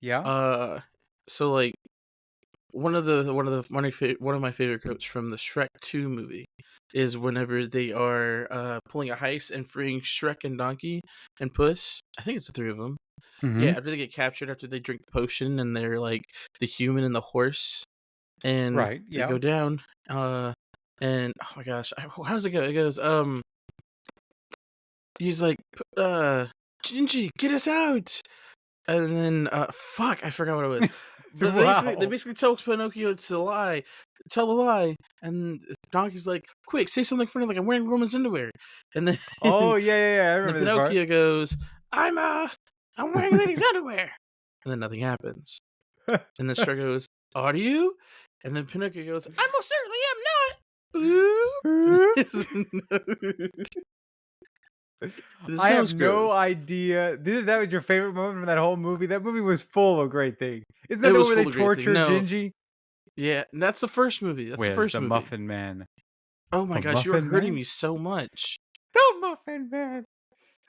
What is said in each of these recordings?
Yeah. Uh, so like one of my favorite quotes from the Shrek 2 movie is whenever they are pulling a heist and freeing Shrek and Donkey and Puss. I think it's the three of them. Yeah, Mm-hmm. after they get captured, after they drink the potion, and they're like the human and the horse, and Right. they Yeah. go down. And oh my gosh, how does it go? It goes, he's like, Gingy, get us out! And then, fuck, I forgot what it was. But they Wow. basically tell Pinocchio to lie, tell a lie, and Donkey's like, quick, say something funny, like I'm wearing woman's underwear. And then, Oh yeah, yeah, yeah. I then remember this part. Pinocchio goes, I'm wearing ladies' underwear. And then nothing happens. And then Shrek goes, are you? And then Pinocchio goes, I most certainly am not. Ooh. His I nose have no grows. idea. That was your favorite moment from that whole movie. That movie was full of great things. Isn't that It the was one where they full of great things. torture No, Gingy? yeah, and that's the first movie. That's the Where's first the movie. Muffin Man? Oh my The gosh, you are Muffin hurting Man? me so much. The Muffin Man.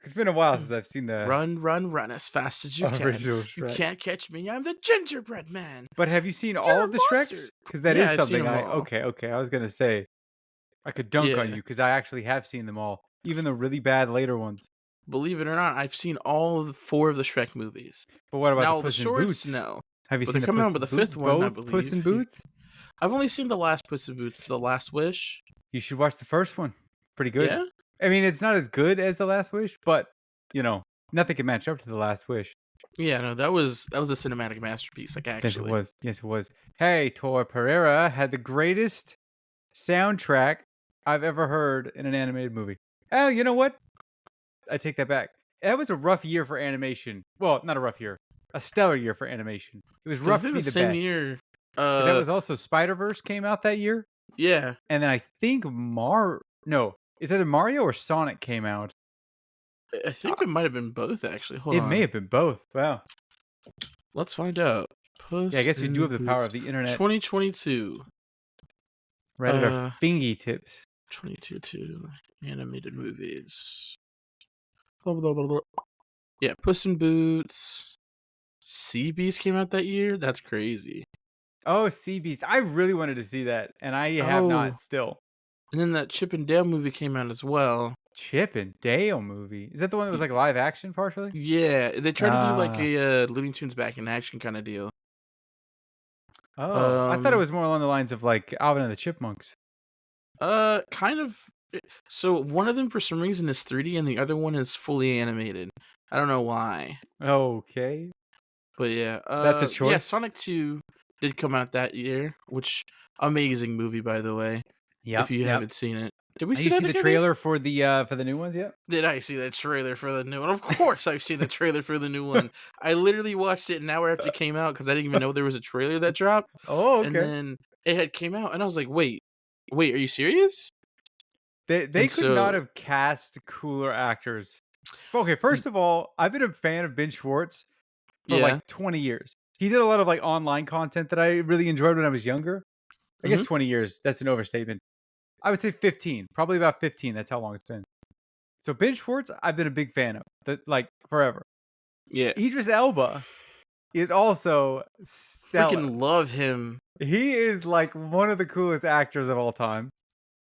It's been a while since I've seen the Run, run, run as fast as you can. original You Shrek. can't catch me. I'm the gingerbread man. But have you seen You're all a of the monster. Shreks? Because that Yeah, is I've seen something them all. okay. I was gonna say I could dunk on Yeah, you because I actually have seen them all, even the really bad later ones. believe it or not, I've seen all of the four of the Shrek movies. But what about the Now the Puss in shorts, Boots? no, Have you but seen they're the coming out Puss with in the Boots? fifth one, I Both Puss in believe. Boots? I've only seen the last Puss in Boots, The Last Wish. You should watch the first one. Pretty good. Yeah, I mean, it's not as good as The Last Wish, but nothing can match up to The Last Wish. yeah, no, that was a cinematic masterpiece. Like Yes, it actually, was. Yes, it was. Hey, Tor Pereira had the greatest soundtrack I've ever heard in an animated movie. Oh, you know what? I take that back. That was a rough year for animation. Well, not a rough year. A stellar year for animation. It was because I rough to think be the the same best. year. Because that was also Spider-Verse came out that year. Yeah, And then I think No, it's either Mario or Sonic came out. I think it might have been both. Actually, hold It may on, have been both. Wow. let's find out. Yeah, I Puss guess we do in have the power Boots, of the internet 2022. right at our Uh, fingy tips. 2022 animated movies. Blah, blah, blah, blah. Yeah, Puss in Boots. Sea Beast came out that year. That's crazy. Oh, Sea Beast. I really wanted to see that, and I have Oh, not still. and then that Chip and Dale movie came out as well. Chip and Dale movie. Is that the one that was Y- like live action partially? Yeah, they tried to do like Ah. a Looney Tunes back in action kind of deal. I thought it Um, was more along the lines of like Alvin and the Chipmunks. kind of. So one of them for some reason is 3D, and the other one is fully animated. I don't know why, Okay. but yeah. That's a Yeah. choice. Sonic 2 did come out that year, which amazing movie by the way. If Yep, you yep. haven't seen it, did we Have see you that seen the together? trailer for the new ones yet? Did I see that trailer for the new one? Of course, I've seen the trailer for the new one. I literally watched it an hour after it came out because I didn't even know there was a trailer that dropped. Oh, And okay. then it had came out, and I was like, "Wait, are you serious?" They And could not so, have cast cooler actors. Okay, first of all, I've been a fan of Ben Schwartz for yeah, like 20 years. He did a lot of like online content that I really enjoyed when I was younger. I guess hmm 20 years, that's an overstatement. I would say 15, probably about 15. That's how long it's been. So Ben Schwartz, I've been a big fan of that, like forever. yeah, Idris Elba is also stellar. freaking love him, He is like one of the coolest actors of all time.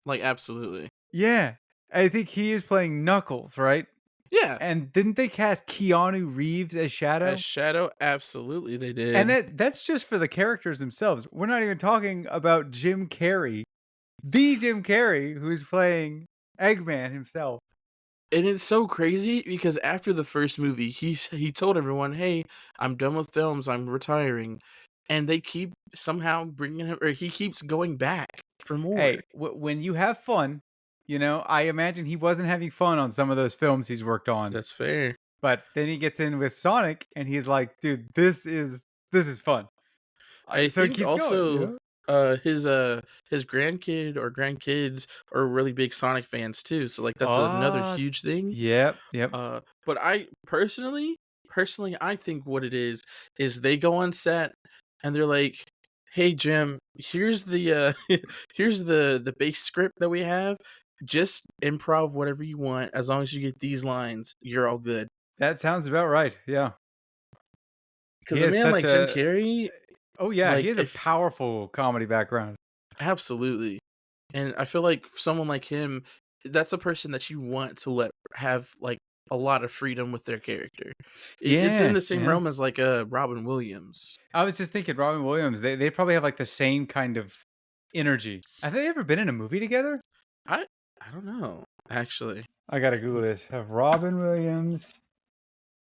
like absolutely, Yeah, I think he is playing Knuckles, right? yeah. And didn't they cast Keanu Reeves as As Shadow? Shadow, absolutely, they And did. that's just for the characters themselves. We're not even talking about Jim Carrey, the Jim Carrey who's playing Eggman himself. And it's so crazy because after the first movie, he told everyone, "Hey, I'm done with films. I'm retiring," and they keep somehow bringing him, or he keeps going back for more. Hey, when you have fun, I imagine he wasn't having fun on some of those films he's worked on. That's fair. But then he gets in with Sonic, and he's like, "Dude, this is fun." I So he think keeps going. also his grandkid or grandkids are really big Sonic fans too. So like that's another Ah, huge thing. yep, yep. But I personally, I think what it is they go on set and they're like, "Hey Jim, here's the here's the base script that we have. Just improv whatever you want. As long as you get these lines, you're all good." That sounds about right. Yeah. He a has man such like Jim a Carrey, oh yeah, he like has a if powerful comedy background. absolutely, and I feel like someone like him, that's a person that you want to let have like a lot of freedom with their character. It's in Yeah, the same yeah. realm as like Robin Williams. I was just thinking Robin Williams, they probably have like the same kind of energy. Have they ever been in a movie together? I I don't know actually. I gotta Google this. Have Robin Williams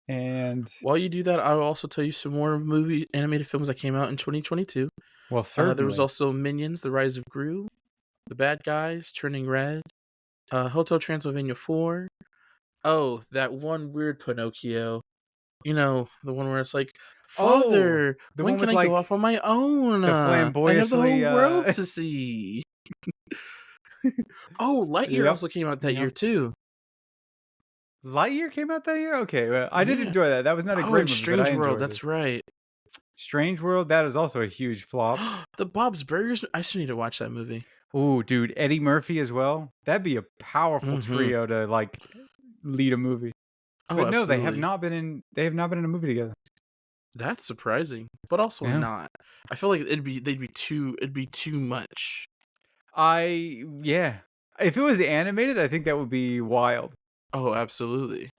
and While you do that, I'll also tell you some more movie animated films that came out in 2022. well, There was certainly. also Minions: The Rise of Gru, The Bad Guys, Turning Red, Hotel Transylvania 4. Oh, that one weird Pinocchio. You know, the one where it's like, Oh, "Father, the when one can with I go like off on my own? the I have the whole flamboyantly world to see." Oh, Lightyear yep. also came out that year Yep. too. Lightyear came out that year? Okay, well, I did Yeah. enjoy that. That was not a Oh, great and movie, but I Strange World, enjoyed it. that's right. Strange World, that is also a huge flop. The Bob's Burgers, I still need to watch that movie. Ooh, dude, Eddie Murphy as well. That'd be a powerful Mhm. trio to like lead a movie. Oh, But no, absolutely. they have not been in a movie together. That's surprising, but also Yeah. not. I feel like it'd be too much. Yeah. If it was animated, I think that would be wild. Oh, absolutely.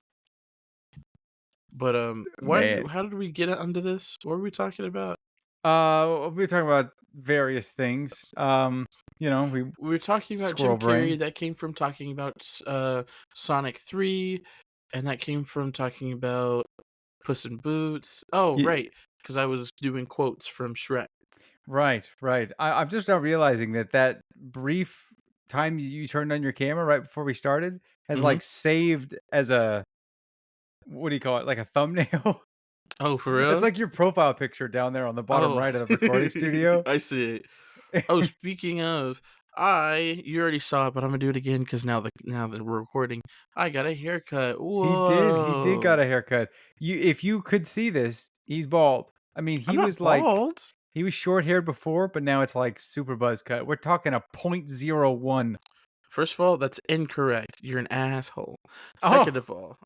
But Man. how did we get onto this? What were we talking about? We're talking about various things. We We were talking about Jim squirrel brain. Carrey. That came from talking about Sonic 3, and that came from talking about Puss in Boots. Oh, Yeah, right, because I was doing quotes from Shrek. right, right. I'm just now realizing that brief time you turned on your camera right before we started has Hmm. like saved as a what do you call it? Like a thumbnail. Oh, for It's real? like your profile picture down there on the bottom Oh, right of the recording studio. I see it. Oh, speaking of, you already saw it, but I'm gonna do it again because now that we're recording, I got a haircut. He did got Whoa! a haircut. If you could see this, he's bald. I mean, I'm not bald. he was short haired before, but now it's like super buzz cut. We're talking a .01. First of all, that's incorrect. You're an asshole. Second Oh, of all,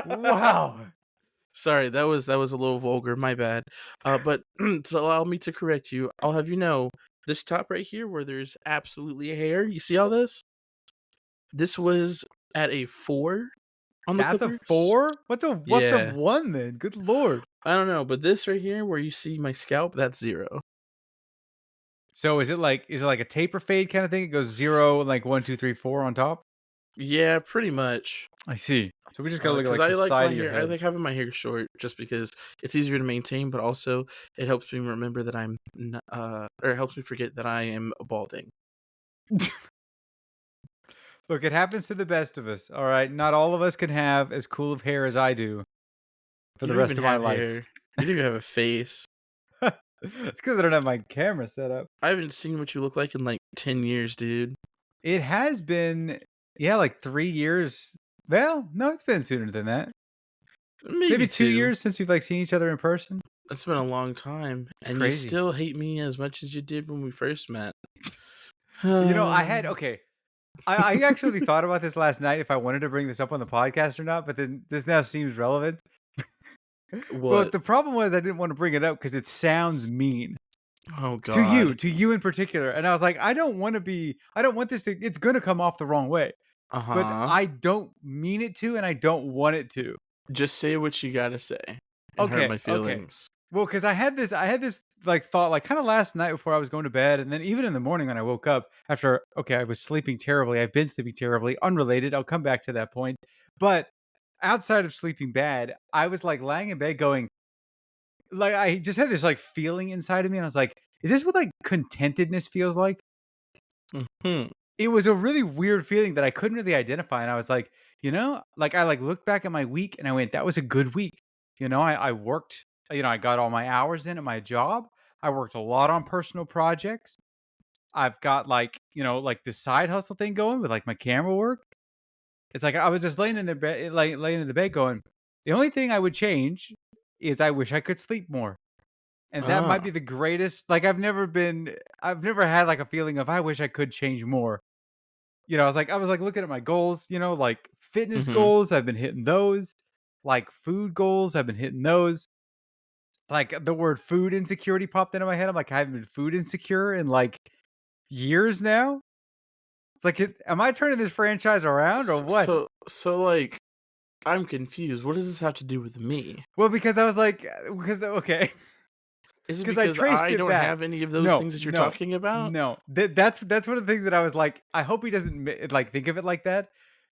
wow. sorry, that was a little vulgar. My bad. But to allow me to correct you, I'll have you know this top right here, where there's absolutely hair. You see all this? This was at a 4 on the That's a Clippers. 4? What's a Yeah, 1 then? Good lord. I don't know, but this right here, where you see my scalp, that's 0. So is it like a taper fade kind of thing? It goes 0 and like 1, 2, 3, 4 on top? Yeah, pretty much. I see. So we just gotta look at Because like the I like side my of your hair. I head. like having my hair short, just because it's easier to maintain, but also it helps me remember that or it helps me forget that I am balding. Look, it happens to the best of us. All right. Not all of us can have as cool of hair as I do for You the don't even rest of my have life. hair. You don't even have a face. It's because I don't have my camera set up. I haven't seen what you look like in like 10 years, dude. It has been, yeah, like 3 years. Well, no, it's been sooner than that. Maybe Maybe 2 2. years since we've like seen each other in person. It's been a long time, It's and you crazy. still hate me as much as you did when we first met. I had okay. I actually thought about this last night if I wanted to bring this up on the podcast or not, but then this now seems relevant. But What? the problem was I didn't want to bring it up because it sounds mean Oh God. to you in particular. And I was like, I don't want this to, it's going to come off the wrong way, Uh but huh. I don't mean it to, and I don't want it to. Just say what you gotta say and hurt Okay. my Okay. feelings. Well, because I had this like thought, like kind of last night before I was going to bed, and then even in the morning when I woke up after, okay, I was sleeping terribly. I've been sleeping terribly, unrelated. I'll come back to that point. But outside of sleeping bad, I was like lying in bed going, like, I just had this like feeling inside of me, and I was like, is this what like contentedness feels like? Hmm. It was a really weird feeling that I couldn't really identify. And I was like, like I like looked back at my week and I went, that was a good week. I worked, I got all my hours in at my job. I worked a lot on personal projects. I've got like, like this side hustle thing going with like my camera work. It's like I was just laying in the bed, like laying in the bed going, the only thing I would change is I wish I could sleep more. And that might Ah. be the greatest. Like I've never had like a feeling of I wish I could change more. I was like looking at my goals, like fitness Mm-hmm. goals, I've been hitting those. Like food goals, I've been hitting those. Like, the word food insecurity popped into my head. I'm like, I haven't been food insecure in, like, years now? It's like, am I turning this franchise around or what? Like, I'm confused. What does this have to do with me? Well, because I was like, because okay, Is it because I because traced I it don't back. have any of those No, things that you're no, talking about? no. That's one of the things that I was like, I hope he doesn't like think of it like that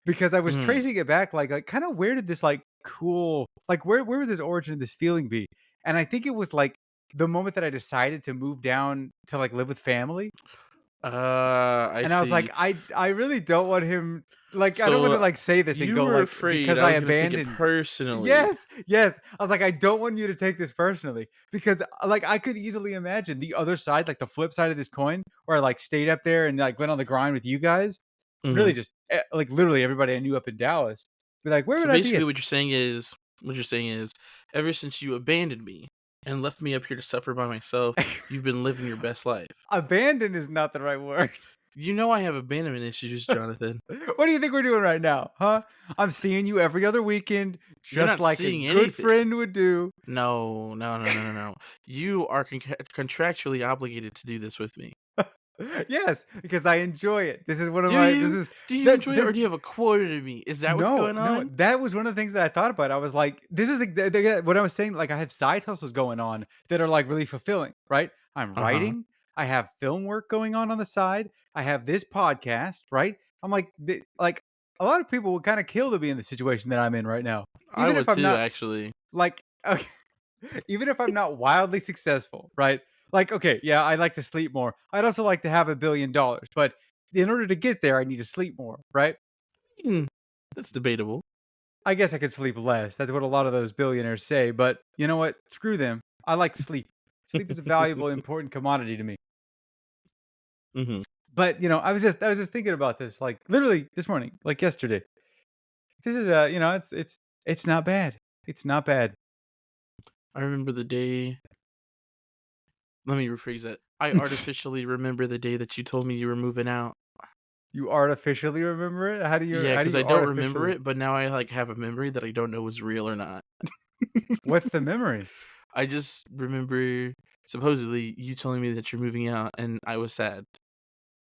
because I was Mhm. tracing it back, like kind of where did this like cool, like where would this origin of this feeling be? And I think it was like the moment that I decided to move down to like live with family. I And I was like, see. I really don't want him like, I don't wanna, So, like, say this and you go, were like, afraid because I I was gonna take it abandoned. personally. Yes, yes. I was like, "I don't want you to take this personally," because, like, I could easily imagine the other side, like, the flip side of this coin, where I, like, stayed up there and, like, went on the grind with you guys. Really Mhm. just, like, literally everybody I knew up in Dallas. Be like, "Where So would I be basically at?" what you're saying is, ever since you abandoned me and left me up here to suffer by myself, you've been living your best life. Abandon is not the right word. You know I have abandonment issues, Jonathan. What do you think we're doing right now, huh? I'm seeing you every other weekend, You're just not like a seeing good anything. friend would do. No, no, no, no, no, no. You are contractually obligated to do this with me. Yes, because I enjoy it. This is one of Do my this you? is Do you that enjoy it, or that do you have a quota to me? Is that what's no, going no, on? that was one of the things that I thought about. I was like, this is what I was saying, like I have side hustles going on that are like really fulfilling, right? I'm Uh huh. writing, I have film work going on the side, I have this podcast, right? I'm like like a lot of people would kind of kill to be in the situation that I'm in right now. I Even if would I'm too, not actually. like even if I'm not wildly successful, right? Like, okay, yeah, I like to sleep more. I'd also like to have $1 billion, but in order to get there, I need to sleep more, right? Hmm, that's debatable. I guess I could sleep less. That's what a lot of those billionaires say, but you know what? Screw them. I like sleep. Sleep is a valuable, important commodity to me. Hmm. But I was just thinking about this, like literally this morning, like yesterday. This is it's not bad. It's not bad. I remember the day. Let me rephrase that. I artificially remember the day that you told me you were moving out. You artificially remember it? Yeah, How do because I you don't remember artificially? it, but now I like have a memory that I don't know is real or not. What's the memory? I just remember supposedly you telling me that you're moving out, and I was sad.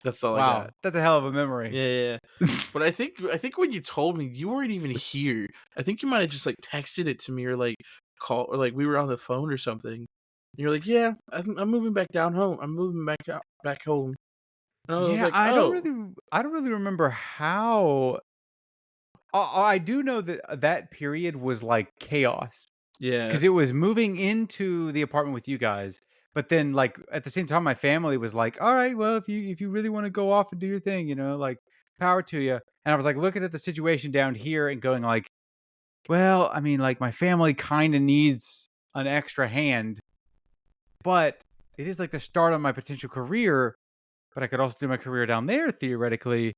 That's all I got. Wow, that's a hell of a memory. Yeah, yeah, yeah. But I think when you told me, you weren't even here. I think you might have just like texted it to me or like call or like we were on the phone or something. And you're like, "Yeah, I'm moving back down home. I'm moving back home." And I was Yeah, like, "Oh, I don't really remember how. I do know that that period was like chaos yeah, because it was moving into the apartment with you guys, but then like at the same time, my family was like, "All right, well, if you really want to go off and do your thing, like power to you." And I was like looking at the situation down here and going like, "Well, I mean, like my family kind of needs an extra hand, but it is like the start of my potential career." But I could also do my career down there theoretically.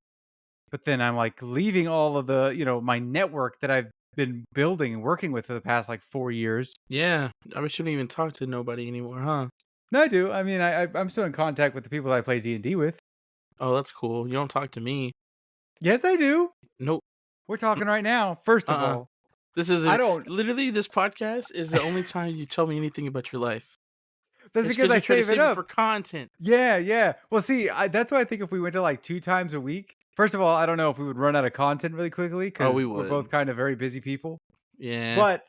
But then I'm like leaving all of the, my network that I've been building and working with for the past like 4 years. yeah." I shouldn't even talk to nobody anymore, huh? No, I do. I mean, I'm still in contact with the people that I play D&D with. Oh, that's cool. You don't talk to me. Yes, I do. Nope. We're talking right now. First Uh of uh all, This is I a don't. literally this podcast is the only time you tell me anything about your life. That's It's because because I you try to save it save it for up. content. Yeah, yeah. Well, see, that's why I think if we went to like 2 times a week, first of all, I don't know if we would run out of content really quickly Oh, we because we're would. both kind of very busy people. Yeah. But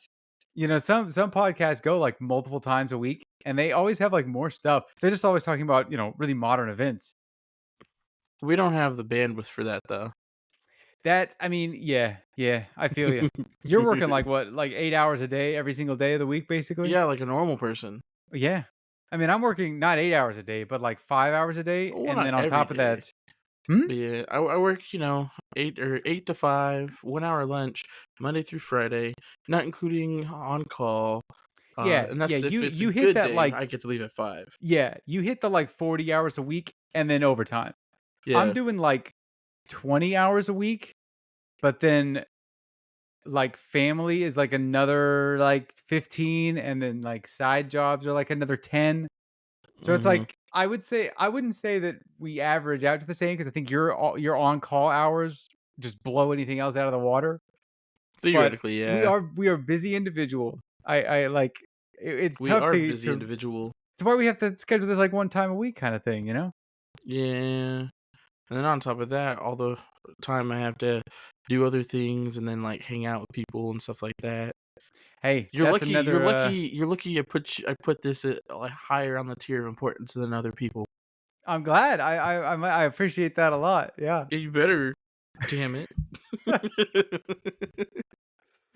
some podcasts go like multiple times a week, and they always have like more stuff. They're just always talking about really modern events. We don't have the bandwidth for that though. That I mean, yeah, yeah, I feel you. You're working like what, like 8 hours a day every single day of the week, basically. Yeah, like a normal person. Yeah, I mean, I'm working not 8 hours a day, but like 5 hours a day, Well, and not then on every top of day. that, hmm? But yeah, I work, 8 to 5, 1 hour lunch, Monday through Friday, not including on call. Yeah, And yeah, that's if it's a you hit good that day, like I get to leave at 5. yeah, you hit the like 40 hours a week, and then overtime. I'm Yeah. doing like 20 hours a week, but then like family is like another like 15, and then like side jobs are like another 10. So it's Mhm. like I wouldn't say that we average out to the same because I think your on call hours just blow anything else out of the water. But Theoretically, yeah. we are busy individuals. I like It's We tough are a to busy individual. It's why we have to schedule this like one time a week kind of thing, you know? Yeah. And then on top of that, all the time I have to do other things and then like hang out with people and stuff like that. Hey, You're that's lucky. You're another. lucky. You're lucky. I put this like higher on the tier of importance than other people. I'm glad. I appreciate that a lot. Yeah. Yeah, you better. Damn it.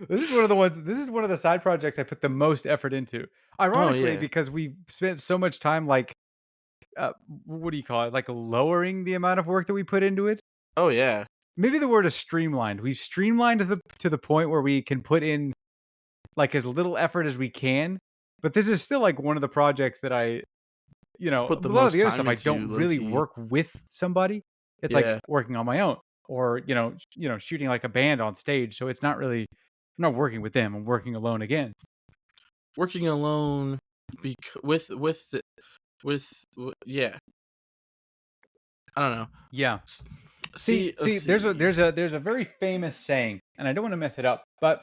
This is one of the ones. This is one of the side projects I put the most effort into. Oh Ironically, yeah. because we spent so much time like, what do you call it? Like lowering the amount of work that we put into it. Oh yeah. Maybe the word is streamlined. We streamlined to the point where we can put in like as little effort as we can. But this is still like one of the projects that Put a the lot of most the other time stuff I into don't low really key. work with somebody. It's like Yeah. working on my own or, shooting like a band on stage. So it's not really, I'm not working with them. I'm working alone again. Working alone, yeah. I don't know. Yeah. S- See, See, let's see. there's a very famous saying, and I don't want to mess it up, but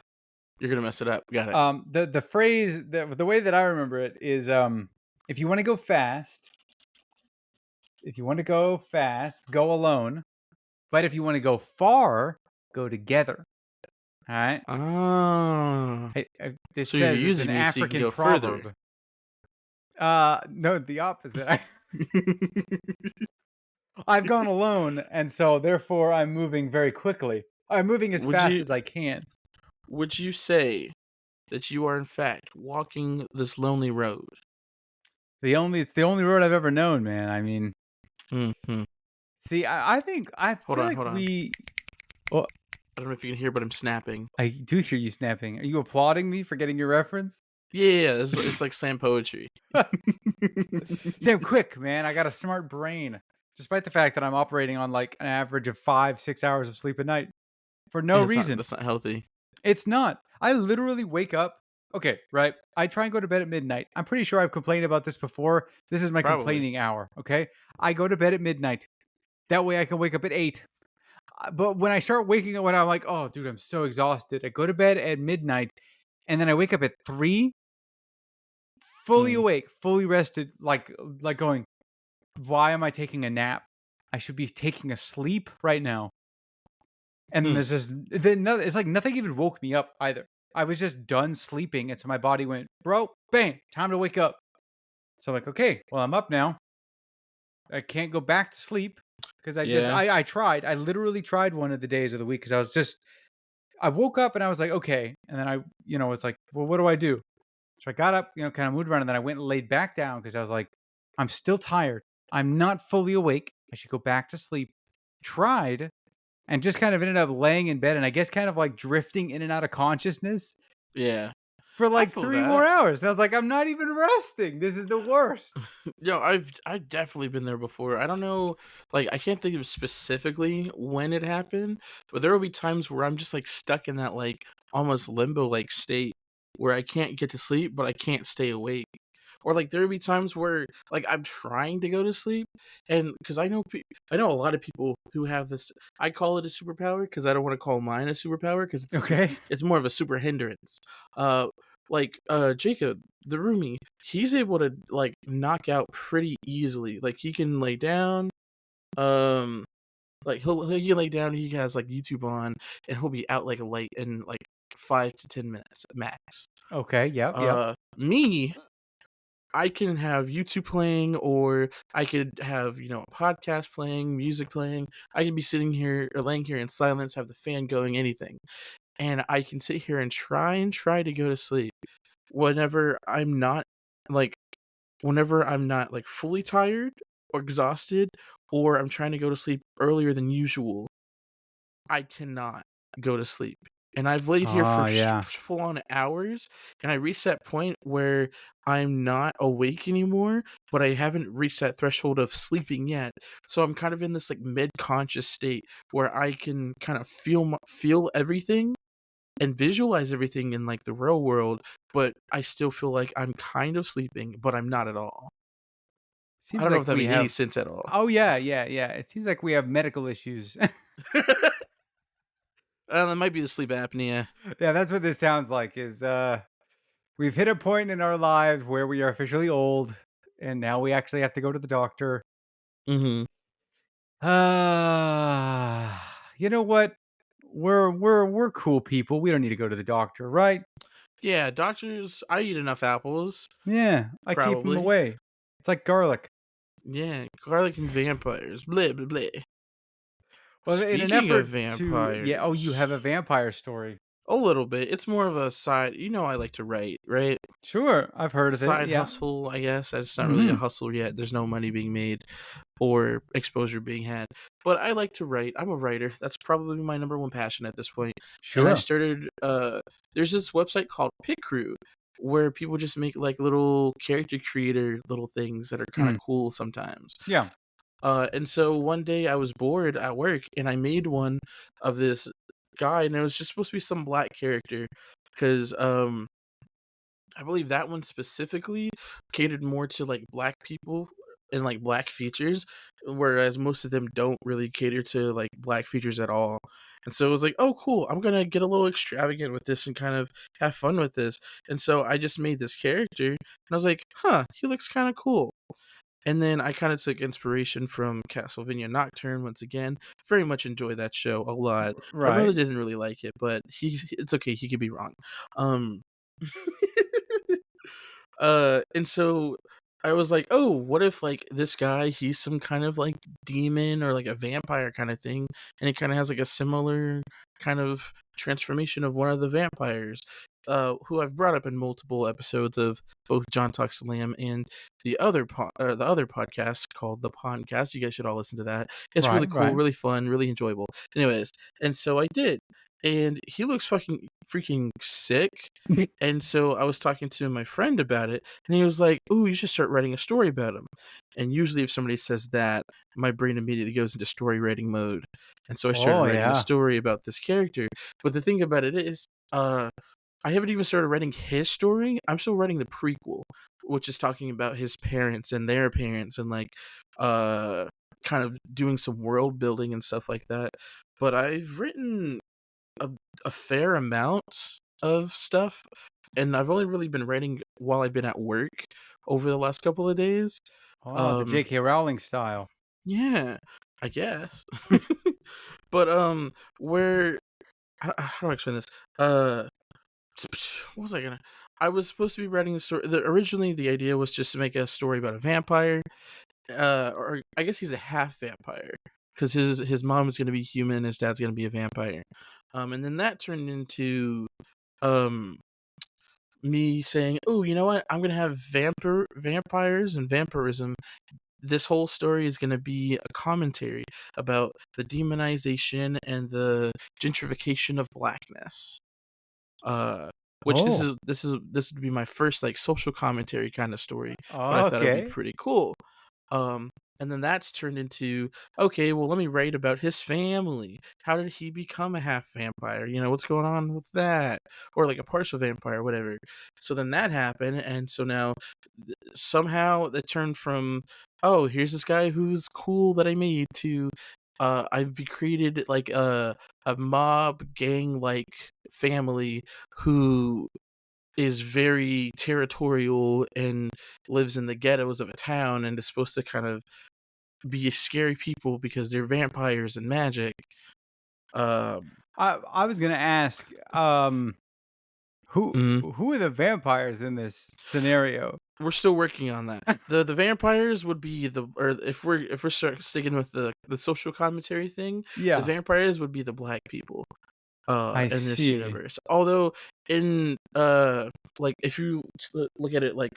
You're gonna mess it up. Got it. the phrase the way that I remember it is if you want to go fast, go alone. But if you want to go far, go together. All right. Ah. This So you're says it's an using me so you can African go further. proverb. No, the opposite. I've gone alone, and so therefore I'm moving very quickly. I'm moving as would fast you as I can. would you say that you are in fact walking this lonely road? It's the only road I've ever known, man. I mean, Hmm. see, I Hold feel on, like hold on. we. Well, I don't know if you can hear, but I'm snapping. I do hear you snapping. Are you applauding me for getting your reference? Yeah, it's like slam poetry. Sam, quick, man. I got a smart brain. Despite the fact that I'm operating on like an average of 5, 6 hours of sleep a night for no Yeah, reason. that's not healthy. It's not. I literally wake up. Okay, right. I try and go to bed at midnight. I'm pretty sure I've complained about this before. This is my Probably. complaining hour. Okay. I go to bed at midnight. That way I can wake up at 8. But when I start waking up, when I'm like, oh, dude, I'm so exhausted. I go to bed at midnight and then I wake up at 3, fully Mm. awake, fully rested, like going, why am I taking a nap? I should be taking a sleep right now. And then Hmm. there's just then it's like nothing even woke me up either. I was just done sleeping, and so my body went, bro, bang, time to wake up. So I'm like, okay, well, I'm up now. I can't go back to sleep because Yeah. I tried. I literally tried one of the days of the week because I woke up and I was like, okay. And then was like, well, what do I do? So I got up, kind of moved around, and then I went and laid back down because I was like, I'm still tired. I'm not fully awake. I should go back to sleep. Tried and just kind of ended up laying in bed and I guess kind of like drifting in and out of consciousness Yeah. for I like feel 3 more that. hours. And I was like, I'm not even resting. This is the worst. Yo, I've definitely been there before. I don't know, like I can't think of specifically when it happened, but there will be times where I'm just like stuck in that like almost limbo like state where I can't get to sleep, but I can't stay awake. Or like there will be times where like I'm trying to go to sleep, and because I know a lot of people who have this. I call it a superpower because I don't want to call mine a superpower because Okay. it's more of a super hindrance. Jacob, the roomie, he's able to like knock out pretty easily. Like he can lay down, um, like he can lay down. He has like YouTube on, and he'll be out like a light in like 5 to 10 minutes max. Okay. Yep. Yep. Me, I can have YouTube playing, or I could have a podcast playing, music playing. I could be sitting here or laying here in silence, have the fan going, anything, and I can sit here and try to go to sleep whenever I'm not like like fully tired or exhausted, or I'm trying to go to sleep earlier than usual. I cannot go to sleep. And I've laid here for Oh, yeah. full on hours, and I reached that point where I'm not awake anymore, but I haven't reached that threshold of sleeping yet. So I'm kind of in this like mid-conscious state where I can kind of feel everything and visualize everything in like the real world, but I still feel like I'm kind of sleeping, but I'm not at all. I Seems don't know like if that we made any have. sense at all. Oh, yeah. Yeah. Yeah. It seems like we have medical issues. That might be the sleep apnea. Yeah. That's what this sounds like is, we've hit a point in our lives where we are officially old, and now we actually have to go to the doctor. Mhm. You know what? We're cool people. We don't need to go to the doctor, right? Yeah, doctors, I eat enough apples, Yeah, I keep them probably. away. It's like garlic. Yeah, garlic and vampires. Blah, blah, blah. Well, in an Speaking of effort to yeah, oh, you have vampires, a vampire story. a little bit. It's more of a side. I like to write, right? Sure, I've heard of it. Side Yeah. hustle, I guess. It's not really a Mhm. hustle yet. There's no money being made or exposure being had. But I like to write. I'm a writer. That's probably my number one passion at this point. And I Sure. started there's this website called Pit Crew where people just make like little character creator little things that are kind of Mm. cool sometimes. Yeah. And so one day I was bored at work and I made one of this guy and it was just supposed to be some black character because I believe that one specifically catered more to like black people and like black features, whereas most of them don't really cater to like black features at all. And so it was like, oh, cool, I'm gonna get a little extravagant with this and kind of have fun with this. And so I just made this character, and I was like, huh, he looks kind of cool. And then I kind of took inspiration from Castlevania Nocturne once again. Very much enjoy that show a lot. My brother Right. didn't really like it, but it's okay, he could be wrong. Um and so I was like, "Oh, what if like this guy, he's some kind of like demon or like a vampire kind of thing, and he kind of has like a similar kind of transformation of one of the vampires, who I've brought up in multiple episodes of both John Talks Lamb and the other podcast called The Podcast. You guys should all listen to that. It's really Right, cool, right. really fun, really enjoyable. Anyways, and so I did, and he looks fucking freaking sick. And so I was talking to my friend about it, and he was like, "Ooh, you should start writing a story about him." And usually, if somebody says that, my brain immediately goes into story writing mode. And so I started Oh, writing a yeah. story about this character. But the thing about it is, I haven't even started writing his story. I'm still writing the prequel, which is talking about his parents and their parents, and like, uh, kind of doing some world building and stuff like that. But I've written a, a fair amount of stuff, and I've only really been writing while I've been at work over the last couple of days. Oh, the Um, J.K. Rowling style. yeah, I guess. But where how do I explain this? Uh, what was I gonna? I was supposed to be writing the story. Originally, the idea was just to make a story about a vampire. Or I guess he's a half vampire because his mom is gonna be human, his dad's gonna be a vampire. And then that turned into um me saying, "Oh, you know what? I'm gonna have vampires and vampirism. This whole story is gonna be a commentary about the demonization and the gentrification of blackness." Uh, which Oh, this would be my first like social commentary kind of story, but I thought it would be okay. pretty cool. Um, and then that's turned into, okay, well, let me write about his family. How did he become a half vampire? What's going on with that? Or like a partial vampire, whatever. So then that happened, and so now somehow that turned from, oh, here's this guy who's cool that I made to, I've created like a mob gang like family who is very territorial and lives in the ghettos of a town and is supposed to kind of be scary people because they're vampires and magic. Um, I was gonna ask, who mhm. who are the vampires in this scenario? We're still working on that. The vampires would be or if we're sticking with the social commentary thing, the Yeah, vampires would be the black people I in this see. universe. Although in like if you look at it like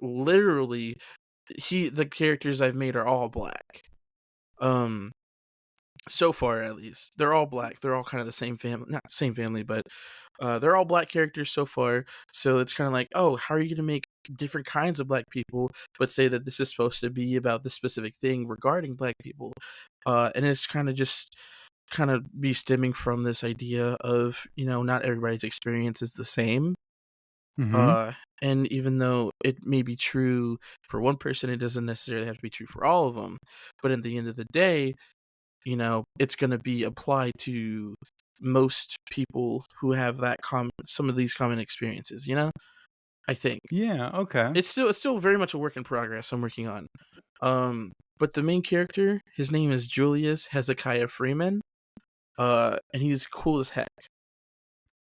literally, the characters I've made are all black. Um so far at least. They're all black. They're all kind of the same family, not same family, but they're all black characters so far. So it's kind of like, oh, how are you going to make different kinds of black people, but say that this is supposed to be about this specific thing regarding black people? And it's kind of just kind of be stemming from this idea of, not everybody's experience is the same. Mhm. Uh, and even though it may be true for one person, it doesn't necessarily have to be true for all of them. But at the end of the day, it's going to be applied to most people who have some of these common experiences, you know? I think. Yeah, okay. It's still very much a work in progress I'm working on. But the main character, his name is Julius Hezekiah Freeman. And he's cool as heck.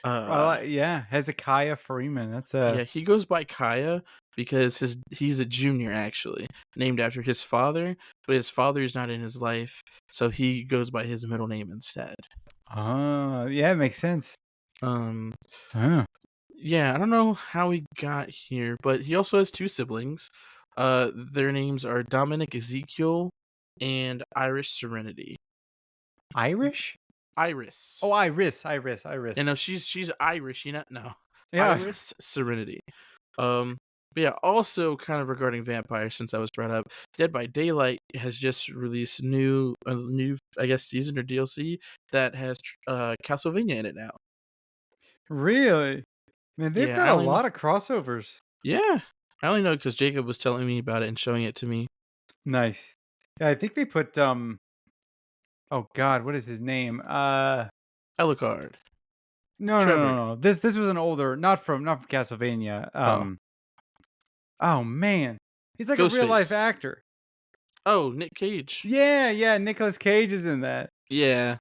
Uh, Yeah, Hezekiah Freeman. That's a yeah, he goes by Kaya because he's a junior actually, named after his father, but his father is not in his life, so he goes by his middle name instead. oh, yeah, it makes sense. Um, Huh. yeah, I don't know how he got here, but he also has two siblings. Their names are Dominic Ezekiel and Iris Serenity. Irish? Iris. Oh, Iris, And Iris. no, she's Irish, you know? No. Yeah. Iris Serenity. Um, but yeah, also kind of regarding vampires, since I was brought up, Dead by Daylight has just released a new I guess season or DLC that has Castlevania in it now. Really? Man, they've Yeah, got a lot of crossovers. yeah, I only know because Jacob was telling me about it and showing it to me. Nice. Yeah, I think they put oh god, what is his name? Alucard, No, no, no, Trevor, no. This was an older, not from Castlevania. oh, Oh man. He's like a real life Ghostface, actor. oh, Nick Cage. Yeah, yeah, Nicolas Cage is in that. Yeah,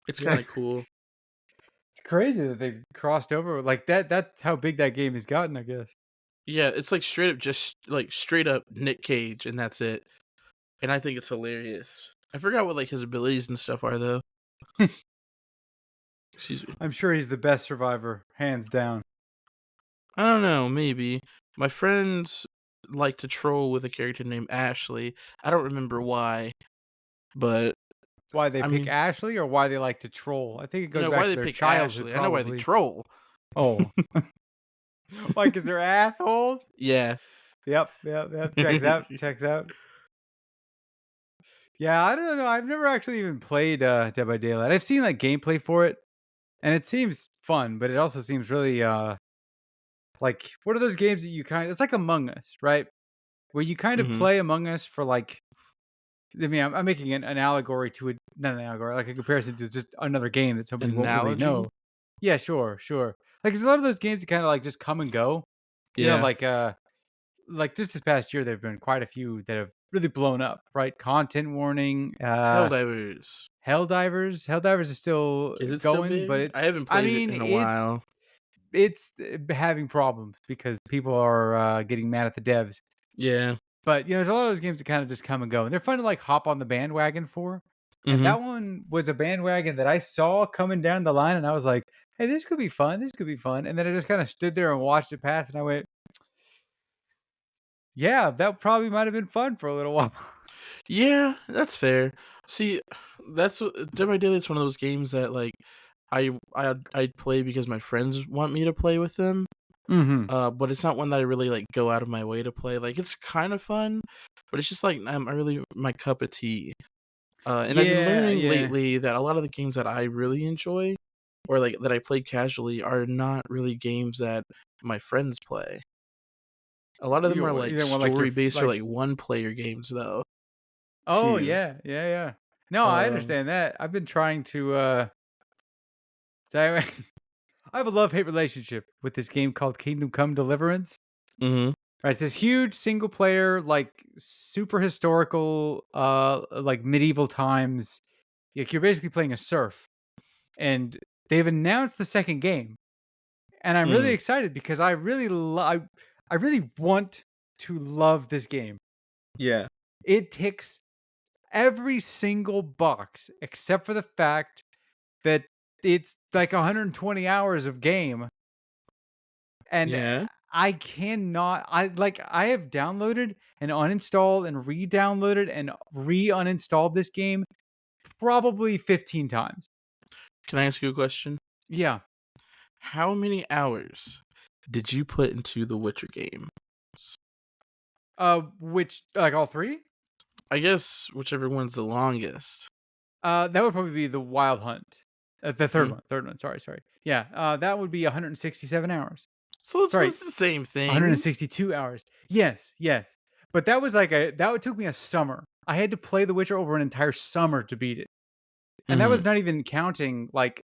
it's Yeah. kind of cool. Crazy that they crossed over like that. That's how big that game has gotten, I guess. Yeah, it's like straight up Nick Cage, and that's it. And I think it's hilarious. I forgot what like his abilities and stuff are though. Excuse me. I'm sure he's the best survivor, hands down. I don't know, maybe. My friends like to troll with a character named Ashley. I don't remember why, but Why they I pick mean, Ashley or why they like to troll? I think it goes why back to they their pick childhood, Ashley. I know why they probably. troll. Oh, why? Because they're assholes. Yeah. Yep, yep, yep. Checks out. Checks out. Yeah, I don't know. I've never actually even played Dead by Daylight. I've seen like gameplay for it, and it seems fun, but it also seems really like what are those games that you kind of? It's like Among Us, right? Where you kind of Mhm. play Among Us for like. I mean, I'm making an allegory to it, not an allegory, like a comparison to just another game that somebody won't really Analogy? know. Yeah, sure, sure. Like, it's a lot of those games that kind of like just come and go. You know, Yeah. like this past year, there've been quite a few that have really blown up, right? Content warning, Helldivers. Helldivers is still Is it still going, but big? I it's, haven't I played it mean, in a while. it's having problems because people are getting mad at the devs. Yeah. But you know, there's a lot of those games that kind of just come and go, and they're fun to like hop on the bandwagon for. And Mhm. that one was a bandwagon that I saw coming down the line, and I was like, "Hey, this could be fun. This could be fun." And then I just kind of stood there and watched it pass, and I went, "Yeah, that probably might have been fun for a little while." Yeah, that's fair. See, Dead by Daylight's one of those games that like I play because my friends want me to play with them. Mm-hmm. But it's not one that I really like go out of my way to play. Like it's kind of fun, but it's just like I really my cup of tea. And I've been Yeah, learning yeah. lately that a lot of the games that I really enjoy, or like that I play casually, are not really games that my friends play. A lot of them are You like don't want like your story based or like. like one player games though, Oh too. yeah, yeah, yeah. No, I Um, understand that. I've been trying to. I I have a love hate relationship with this game called Kingdom Come Deliverance. mhm, Right, it's this huge single player, like super historical, like medieval times. Like you're basically playing a serf, and they've announced the second game, and I'm really mm, excited because I really want to love this game. yeah, It ticks every single box except for the fact that it's like 120 hours of game, and yeah. I have downloaded and uninstalled and re-downloaded and re-uninstalled this game probably 15 times. Can I ask you a question? Yeah. How many hours did you put into the Witcher game? Which like all three? I guess whichever one's the longest. That would probably be the Wild Hunt. The third Mm. one. Third one. Sorry. Yeah. That would be 167 hours. So Sorry, it's the same thing. 162 hours. Yes, yes. But that took me a summer. I had to play The Witcher over an entire summer to beat it. And that Mhm. was not even counting like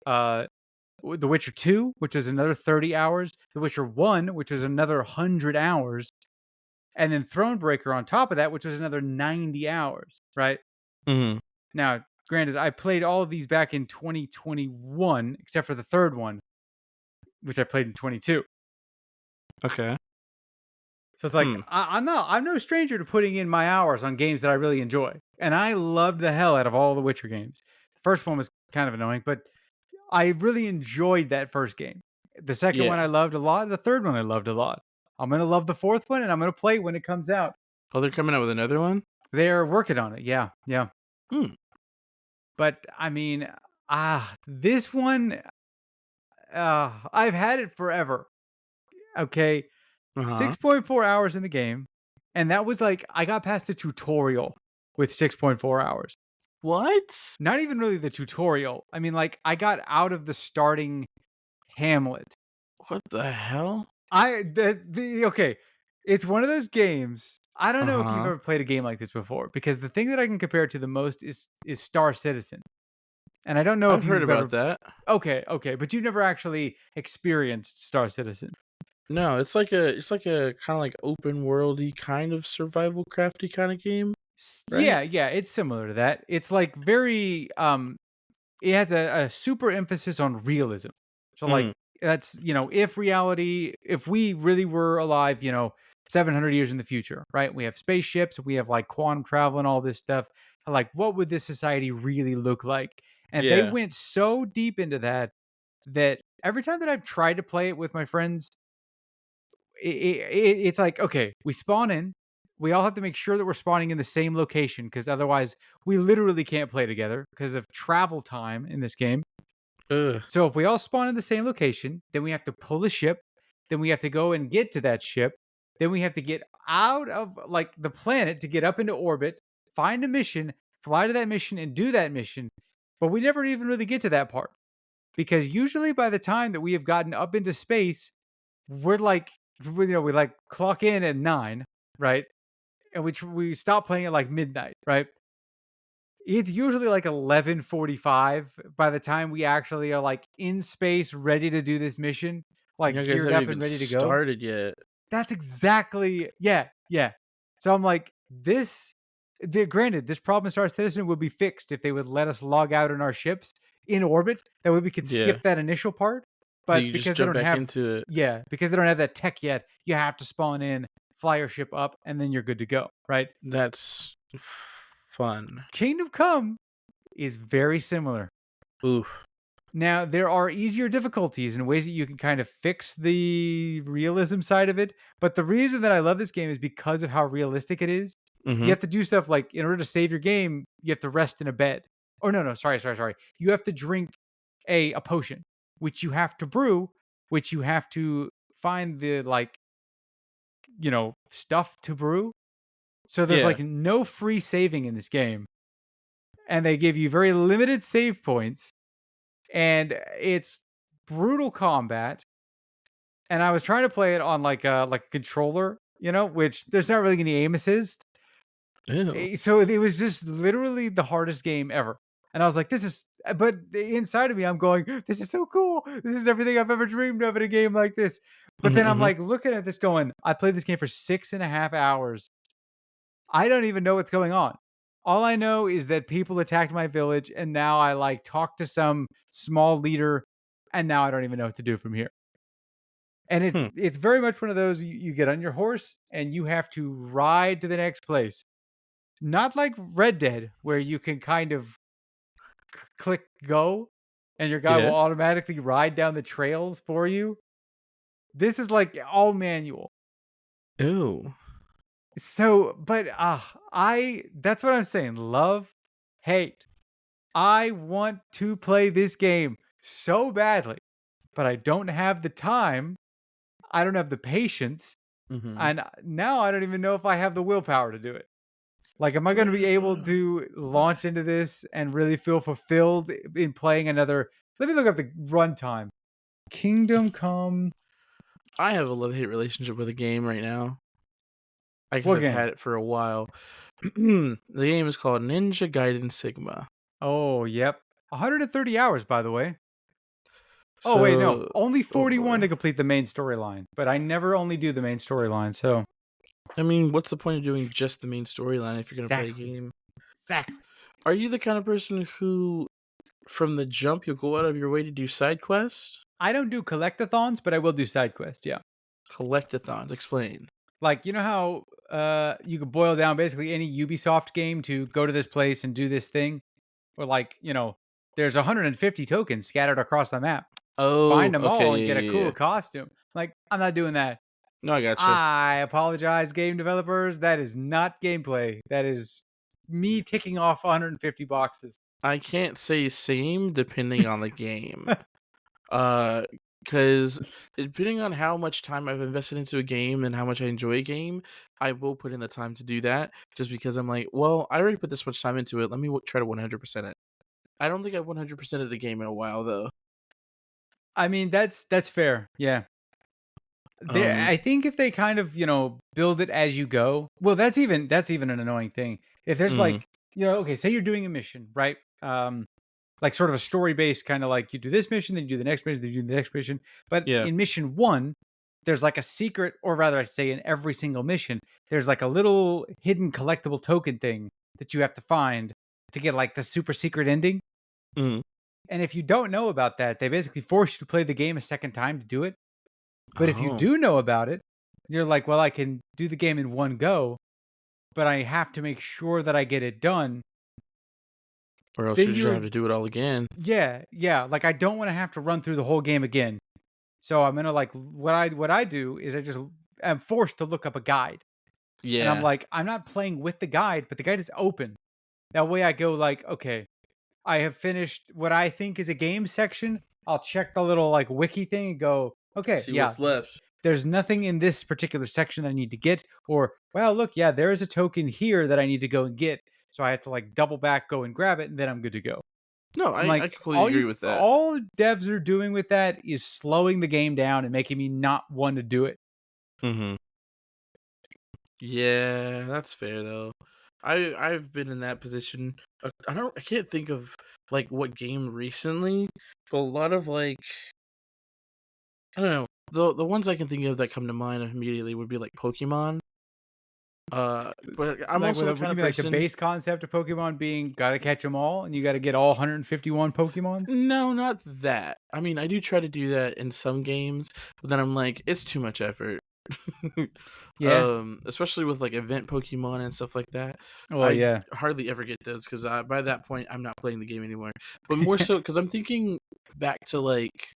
The Witcher 2, which is another 30 hours, The Witcher 1, which is another 100 hours, and then Thronebreaker on top of that, which was another 90 hours, right? Mhm. Now, granted, I played all of these back in 2021, except for the third one, which I played in 22. Okay. So it's like Hmm. I'm no stranger to putting in my hours on games that I really enjoy, and I loved the hell out of all the Witcher games. The first one was kind of annoying, but I really enjoyed that first game. The second one Yeah. I loved a lot. The third one I loved a lot. I'm gonna love the fourth one, and I'm gonna play it when it comes out. Oh, they're coming out with another one? They're working on it. Yeah, yeah. Hmm. But I mean, this one, I've had it forever. Okay, Uh-huh. 6.4 hours in the game, and that was like I got past the tutorial with 6.4 hours. What? Not even really the tutorial. I mean, like I got out of the starting hamlet. What the hell? Okay. It's one of those games. I don't know if you've Uh-huh. ever played a game like this before, because the thing that I can compare it to the most is Star Citizen. And I don't know if I've heard you've about ever that. okay, but you've never actually experienced Star Citizen. No, it's like a kind of like open worldy kind of survival crafty kind of game, right? Yeah, yeah, it's similar to that. It's like very it has a super emphasis on realism. So Mm. like that's, if we really were alive, 700 years in the future, right? We have spaceships, we have like quantum travel and all this stuff. Like what would this society really look like? And they Yeah. went so deep into that every time that I've tried to play it with my friends, it's like, okay, we spawn in. We all have to make sure that we're spawning in the same location, because otherwise we literally can't play together because of travel time in this game. Ugh. So if we all spawn in the same location, then we have to pull a ship, then we have to go and get to that ship, then we have to get out of like the planet to get up into orbit, find a mission, fly to that mission and do that mission. But we never even really get to that part, because usually by the time that we have gotten up into space, we're like we like clock in at 9, right? And we stop playing at like midnight, right? It's usually like 11:45 by the time we actually are like in space, ready to do this mission, like You guys geared haven't up and even ready to go. started yet. That's exactly, yeah, yeah. So I'm like, granted, this problem in Star Citizen would be fixed if they would let us log out in our ships in orbit. That way we could Yeah. skip that initial part. Then But you just because they jump don't back have, into it. yeah, because they don't have that tech yet, you have to spawn in, fly your ship up, and then you're good to go, right? That's fun. Kingdom Come is very similar. Oof. Now, there are easier difficulties and ways that you can kind of fix the realism side of it. But the reason that I love this game is because of how realistic it is. You Mhm. have to do stuff like, in order to save your game, you have to rest in a bed. Oh, no, no, sorry. You have to drink a potion, which you have to brew, which you have to find the, like, stuff to brew. So there's Yeah. like no free saving in this game. And they give you very limited save points, and it's brutal combat. And I was trying to play it on like a controller, which there's not really any aim assist. Ew. So it was just literally the hardest game ever. And I was like, this is, but inside of me, I'm going, this is so cool. This is everything I've ever dreamed of in a game like this. But Mhm, then I'm mhm. like looking at this going, I played this game for 6.5 hours. I don't even know what's going on. All I know is that people attacked my village, and now I like talk to some small leader, and now I don't even know what to do from here. And it's Hmm. it's very much one of those, you get on your horse and you have to ride to the next place. Not like Red Dead, where you can kind of click go and your guy will Yeah. automatically ride down the trails for you. This is like all manual. Ew. So, but I that's what I'm saying. Love, hate. I want to play this game so badly, but I don't have the time. I don't have the patience. Mhm. And now I don't even know if I have the willpower to do it. Like, am I going to be able to launch into this and really feel fulfilled in playing another? Let me look up the runtime. Kingdom Come. I have a love-hate relationship with a game right now. I guess What I've game? had it for a while. The game is called Ninja Gaiden Sigma. Oh, yep. 130 hours, by the way. Oh wait, no, So, only oh 41 boy. to complete the main storyline. But I never only do the main storyline, so I mean, what's the point of doing just the main storyline if you're gonna play a exactly, game? exactly. Are you the kind of person who, from the jump, you'll go out of your way to do side quests? I don't do collectathons, but I will do side quests. Yeah, Collectathons. Explain. like you know how you could boil down basically any Ubisoft game to go to this place and do this thing, or like there's 150 tokens scattered across the map. Oh, Find them okay, all and yeah, get a yeah, cool yeah. costume. Like I'm not doing that. No, I gotcha. I apologize, game developers. That is not gameplay. That is me ticking off 150 boxes. I can't say same depending on the game. Uh, because depending on how much time I've invested into a game and how much I enjoy a game, I will put in the time to do that. Just because I'm like, well, I already put this much time into it. Let me try to 100% it. I don't think I've 100% of the game in a while though. I mean, that's fair. Yeah. Um, I think if they kind of, build it as you go. Well, that's even an annoying thing. If there's mm, like, okay, say you're doing a mission, right? Like sort of a story based kind of like you do this mission, then you do the next mission, then you do the next mission. But yeah. in mission 1, there's like a secret, or rather I should say in every single mission, there's like a little hidden collectible token thing that you have to find to get like the super secret ending. Mm. And if you don't know about that, they basically force you to play the game a second time to do it. But if you Oh, do know about it, you're like, well, I can do the game in one go, but I have to make sure that I get it done. or else Then you just have you're, to do it all again. yeah, yeah. Like I don't want to have to run through the whole game again. So I'm gonna like what I do is I just am forced to look up a guide, and I'm Yeah. like, I'm not playing with the guide, but the guide is open. That way I go like, okay, I have finished what I think is a game section. I'll check the little like wiki thing and go, okay, See yeah, what's left. there's nothing in this particular section that I need to get, or well, look, yeah, there is a token here that I need to go and get. So I have to like double back, go and grab it, and then I'm good to go. No, I'm I like, completely agree with that. all devs are doing with that is slowing the game down and making me not want to do it. Mhm. Yeah, that's fair though. I've been in that position. I can't think of like what game recently, but a lot of like I don't know. The ones I can think of that come to mind immediately would be like Pokemon. But I'm Like, also the what do kind you of mean, like the person. base concept of Pokemon being gotta catch them all, and you got to get all 151 Pokemons? No, not that. I mean, I do try to do that in some games, but then I'm like, it's too much effort. Yeah. Especially with like event Pokemon and stuff like that. Well, I yeah. hardly ever get those because by that point I'm not playing the game anymore. But more so because I'm thinking back to like,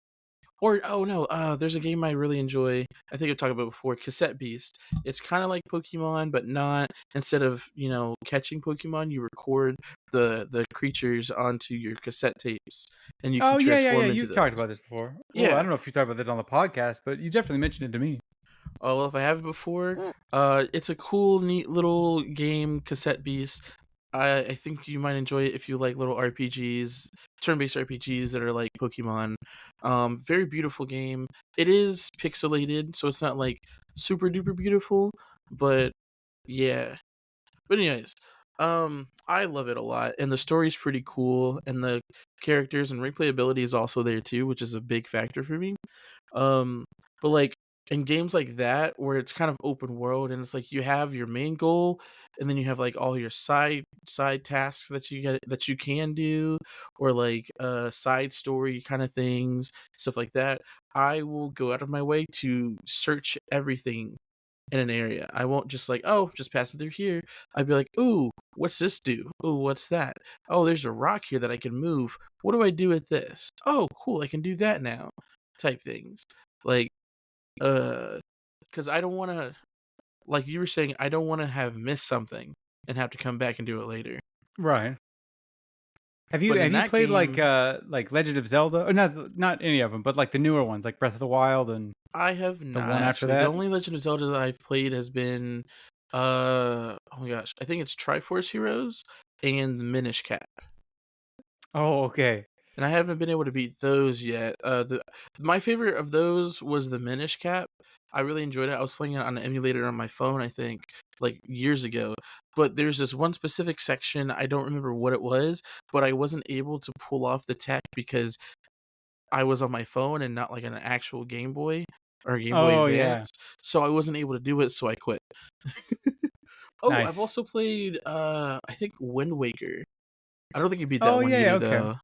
or oh no, there's a game I really enjoy. I think I've talked about before, Cassette Beast. It's kind of like Pokemon, but not. Instead of catching Pokemon, you record the creatures onto your cassette tapes, and you can Oh yeah, yeah, yeah. transform into You've talked those. about this before. Well, I Yeah. don't know if you talked about this on the podcast, but you definitely mentioned it to me. Oh well, if I haven't before, it's a cool, neat little game, Cassette Beast. I think you might enjoy it if you like little RPGs, turn-based RPGs that are like Pokemon. Very beautiful game. It is pixelated, so it's not like super duper beautiful, but yeah. But anyways, I love it a lot, and the story's pretty cool, and the characters and replayability is also there too, which is a big factor for me. Um, but like in games like that where it's kind of open world and it's like you have your main goal and then you have like all your side tasks that you can do or like side story kind of things, stuff like that. I will go out of my way to search everything in an area. I won't just like, oh, just passing through here. I'd be like, ooh, what's this do? Ooh, what's that? Oh, there's a rock here that I can move. What do I do with this? Oh, cool, I can do that now. Type things. Like, because I don't want to, like you were saying, I don't want to have missed something and have to come back and do it later. Right. Have you But in have you that played game, like Legend of Zelda? Or not any of them, but like the newer ones, like Breath of the Wild and I have the not one after actually. The that? only Legend of Zelda that I've played has been, oh my gosh, I think it's Triforce Heroes and Minish Cap. Oh, okay. And I haven't been able to beat those yet. The My favorite of those was the Minish Cap. I really enjoyed it. I was playing it on an emulator on my phone, I think, like years ago. But there's this one specific section, I don't remember what it was, but I wasn't able to pull off the tech because I was on my phone and not like an actual Game Boy or Game Boy Oh, yeah. Advance, so I wasn't able to do it, so I quit. Oh, I've Nice. also played, I think Wind Waker. I don't think you beat that Oh, one yeah, yeah, either, okay. though.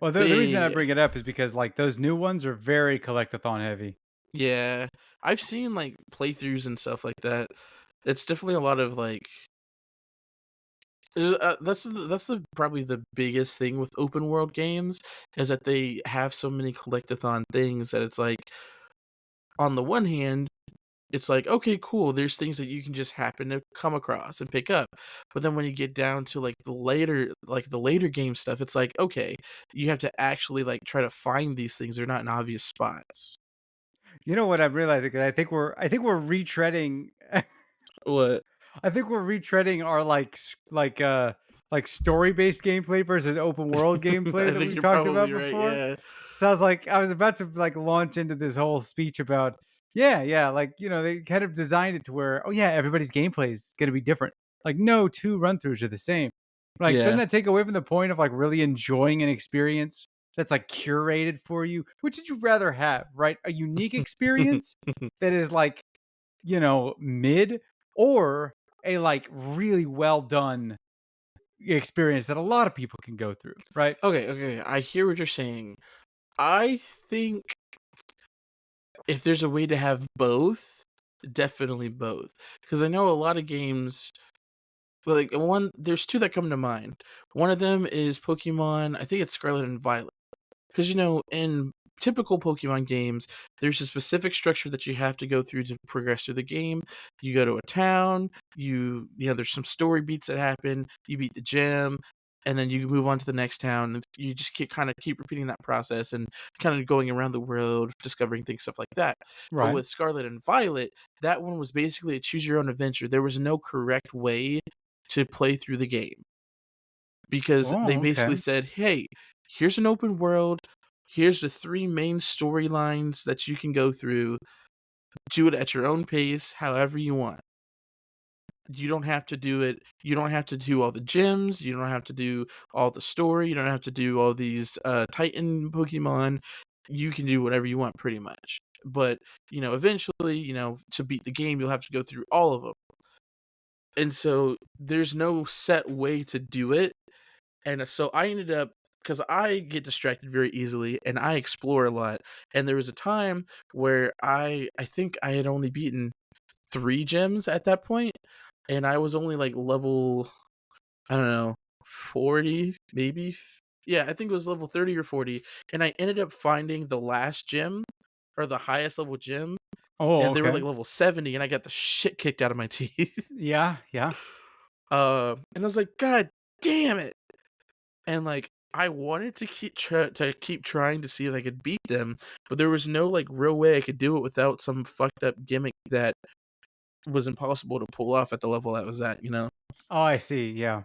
Well, But the yeah, reason that I yeah, yeah. bring it up is because, like, those new ones are very collectathon heavy. Yeah, I've seen, like, playthroughs and stuff like that. It's definitely a lot of, like that's probably the biggest thing with open world games, is that they have so many collectathon things that it's like, on the one hand, it's like, okay, cool, there's things that you can just happen to come across and pick up. But then when you get down to the later game stuff, it's like, okay, you have to actually like try to find these things. They're not in obvious spots. You know what I'm realizing? 'Cause I think we're retreading What? I think we're retreading our, like, story-based gameplay versus open world gameplay I that think we've you're talked probably about right, before. yeah. So I was about to, like, launch into this whole speech about, yeah, yeah, like, they kind of designed it to where, oh, yeah, everybody's gameplay is gonna be different. Like, no 2 run throughs are the same. Like, doesn't Yeah. that take away from the point of, like, really enjoying an experience that's, like, curated for you? Which would you rather have, right? A unique experience that is, like, mid, or a, like, really well done experience that a lot of people can go through, right? Okay, okay, I hear what you're saying. I think if there's a way to have both, definitely both. Because I know a lot of games, like there's two that come to mind. One of them is Pokemon, I think it's Scarlet and Violet. Because in typical Pokemon games, there's a specific structure that you have to go through to progress through the game. You go to a town, there's some story beats that happen, you beat the gym, and then you move on to the next town. And you just keep repeating that process and kind of going around the world, discovering things, stuff like that. But Right. with Scarlet and Violet, that one was basically a choose your own adventure. There was no correct way to play through the game, because they Oh, basically okay. said, "Hey, here's an open world. Here's the three main storylines that you can go through. Do it at your own pace, however you want. You don't have to do it. You don't have to do all the gyms. You don't have to do all the story. You don't have to do all these Titan Pokemon. You can do whatever you want, pretty much. But eventually, to beat the game, you'll have to go through all of them. And so there's no set way to do it. And so I ended up, because I get distracted very easily and I explore a lot. And there was a time where I think I had only beaten 3 gyms at that point, and I was only like level, I don't know, 40 maybe. Yeah, I think it was level 30 or 40, and I ended up finding the last gym, or the highest level gym, Oh, and they were okay. like level 70, and I got the shit kicked out of my teeth. Yeah, yeah. And I was like, God damn it. And, like, I wanted to keep trying to see if I could beat them, but there was no, like, real way I could do it without some fucked up gimmick that was impossible to pull off at the level I was at, you know? Oh, I see, yeah.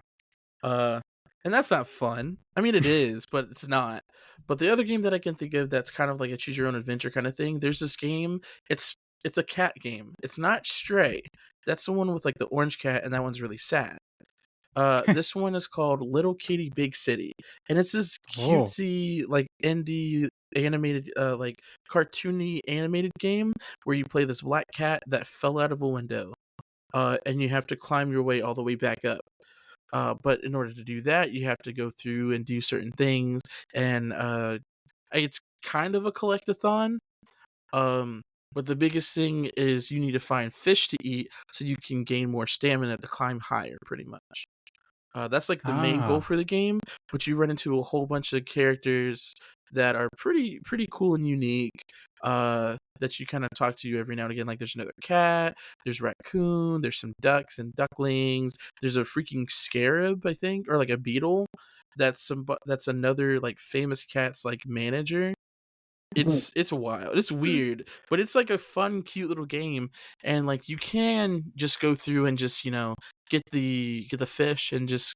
Uh, and that's not fun. I mean, it is, but it's not. But the other game that I can think of that's kind of like a choose your own adventure kind of thing, there's this game, it's a cat game. It's not Stray. That's the one with, like, the orange cat, and that one's really sad. This one is called Little Kitty Big City, and it's this Oh. cutesy, like, indie animated, like, cartoony animated game where you play this black cat that fell out of a window, and you have to climb your way all the way back up. But in order to do that, you have to go through and do certain things, and it's kind of a collectathon. Um, but the biggest thing is you need to find fish to eat so you can gain more stamina to climb higher, pretty much. That's like the main goal Ah. for the game, but you run into a whole bunch of characters that are pretty cool and unique. That you kind of talk to you every now and again. Like there's another cat, there's raccoon, there's some ducks and ducklings. There's a freaking scarab, I think, or like a beetle. That's another like famous cat's like manager. It's wild. It's weird, but it's like a fun, cute little game, and like you can just go through and just get the fish and just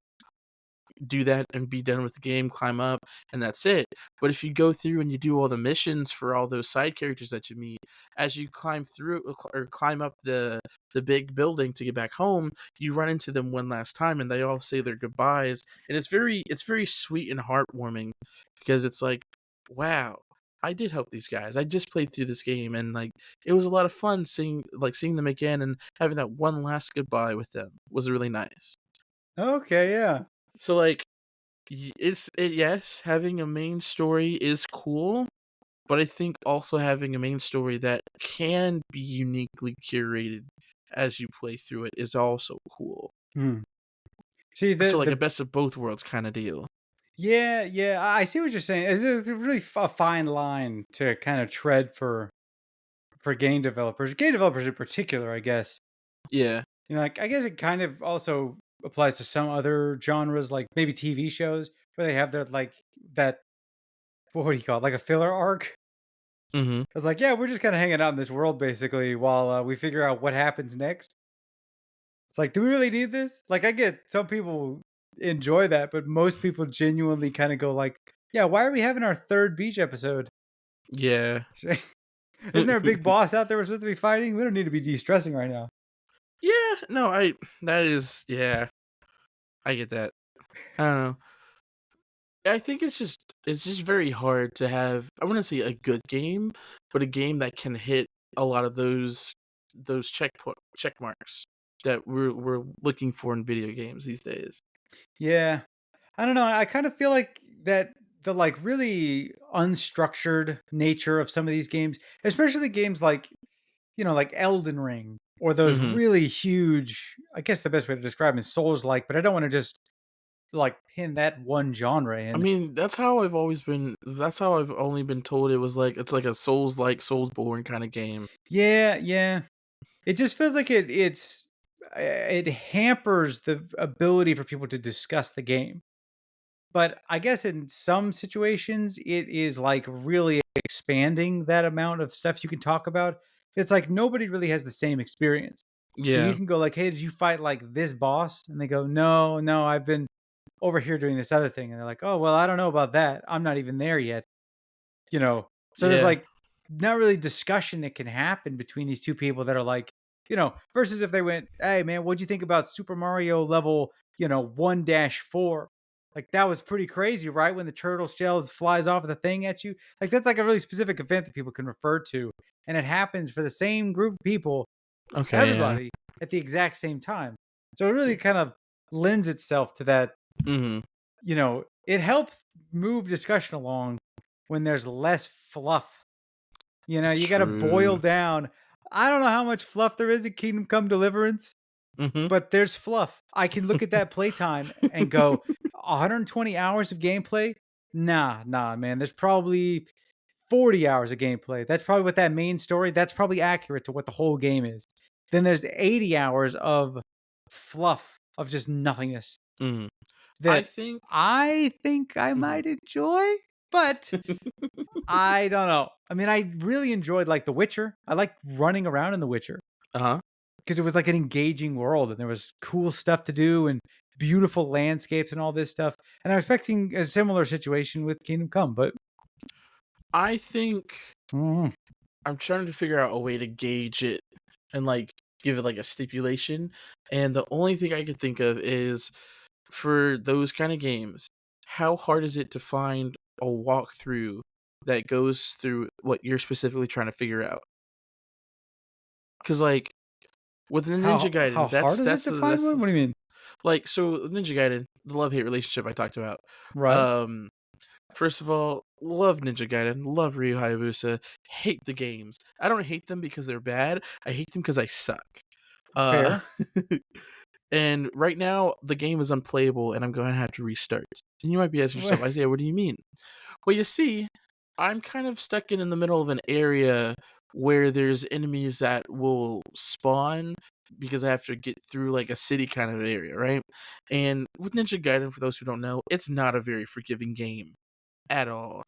do that and be done with the game, climb up, and that's it. But if you go through and you do all the missions for all those side characters that you meet, as you climb through or climb up the big building to get back home, you run into them one last time, and they all say their goodbyes, and it's very sweet and heartwarming, because it's like wow, I did help these guys. I just played through this game, and like it was a lot of fun seeing them again and having that one last goodbye with them was really nice. S- Okay, yeah. So like yes, having a main story is cool, but I think also having a main story that can be uniquely curated as you play through it is also cool. Hmm. See, So like a the best of both worlds kind of deal. yeah, yeah, I see what you're saying. It's a really fine line to kind of tread for game developers in particular, I guess. Yeah. You know, like I guess it kind of also applies to some other genres, like maybe TV shows where they have their like that what do you call it, like a filler arc. Mhm. It's like, yeah, we're just kind of hanging out in this world basically while we figure out what happens next. It's like, do we really need this? Like, I get some people enjoy that, but most people genuinely kind of go like, yeah, why are we having our third beach episode? Yeah. Isn't there a big boss out there we're supposed to be fighting? We don't need to be de-stressing right now. Yeah, no, that is yeah, I get that. I don't know. I think it's just very hard to have I wouldn't say a good game, but a game that can hit a lot of those check marks that we're looking for in video games these days. Yeah. I don't know. I kind of feel like that the like really unstructured nature of some of these games, especially games like, like Elden Ring or those Mhm. really huge, I guess the best way to describe them is Souls like, but I don't want to just like pin that one genre I in. mean, that's how I've only been told it was like it's like a Souls like Soulsborne kind of game. Yeah, yeah. It just feels like it hampers the ability for people to discuss the game. But I guess in some situations, it is like really expanding that amount of stuff you can talk about. It's like nobody really has the same experience. So you Yeah. can go like, "Hey, did you fight like this boss?" And they go, "No, no, I've been over here doing this other thing." And they're like, "Oh, well, I don't know about that. I'm not even there yet." You know? So there's Yeah. like not really discussion that can happen between these two people that are like, versus if they went, "Hey man, what'd you think about Super Mario level, 1-4?" Like that was pretty crazy, right? When the turtle shell flies off of the thing at you. Like that's like a really specific event that people can refer to. And it happens for the same group of people, Okay, yeah. everybody, at the exact same time. So it really kind of lends itself to that, Mhm. it helps move discussion along when there's less fluff. You got to boil True. down. I don't know how much fluff there is in Kingdom Come Deliverance, Mhm. but there's fluff. I can look at that playtime and go 120 hours of gameplay. Nah, nah, man. There's probably 40 hours of gameplay. That's probably what that main story, that's probably accurate to what the whole game is. Then there's 80 hours of fluff of just nothingness Mhm. I that think I think I mhm. might enjoy, but I don't know. I mean, I really enjoyed like The Witcher. I like running around in The Witcher Uh-huh. because it was like an engaging world and there was cool stuff to do and beautiful landscapes and all this stuff. And I'm expecting a similar situation with Kingdom Come, but I think mm, I'm trying to figure out a way to gauge it and like give it like a stipulation. And the only thing I could think of is for those kind of games, how hard is it to find a walkthrough that goes through what you're specifically trying to figure out? Because like with the Ninja how Gaiden, hard is it to find that's one? What do you mean? like so Ninja Gaiden, the love hate relationship I talked about. Right. Um, First of all, love Ninja Gaiden, love Ryu Hayabusa, hate the games. I don't hate them because they're bad. I hate them because I suck. Uh, Fair. and right now the game is unplayable, and I'm going to have to restart. And you might be asking yourself, Isaiah, what do you mean? Well, you see, I'm kind of stuck in the middle of an area where there's enemies that will spawn because I have to get through like a city kind of area, right? And with Ninja Gaiden, for those who don't know, it's not a very forgiving game at all.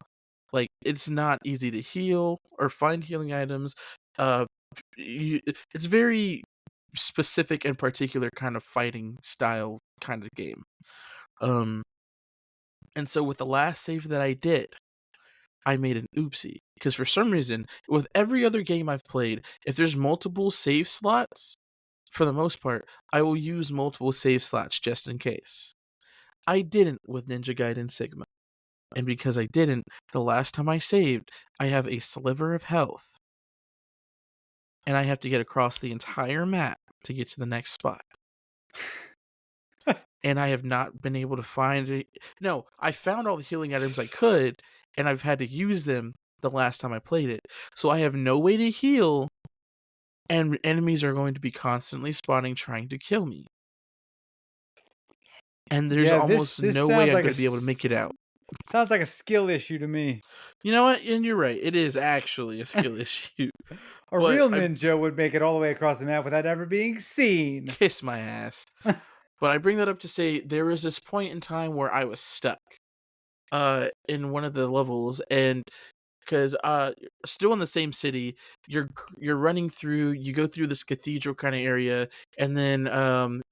Like it's not easy to heal or find healing items. Uh, it's very specific and particular kind of fighting style kind of game. Um, and so with the last save that I did, I made an oopsie because for some reason, with every other game I've played, if there's multiple save slots, for the most part, I will use multiple save slots just in case. I didn't with Ninja Gaiden Sigma. and because I didn't, the last time I saved, I have a sliver of health, and I have to get across the entire map to get to the next spot. And I have not been able to find it. No, I found all the healing items I could, and I've had to use them the last time I played it. So I have no way to heal, and enemies are going to be constantly spawning trying to kill me. And there's Yeah, this almost this no way sounds I'm like gonna be able to make it out. sounds like a skill issue to me. You know what? And you're right, it is actually a skill issue, A but real I ninja would make it all the way across the map without ever being seen. kiss my ass. But I bring that up to say there was this point in time where I was stuck, in one of the levels, and 'cause, still in the same city, you're running through you go through this cathedral kinda area, and then,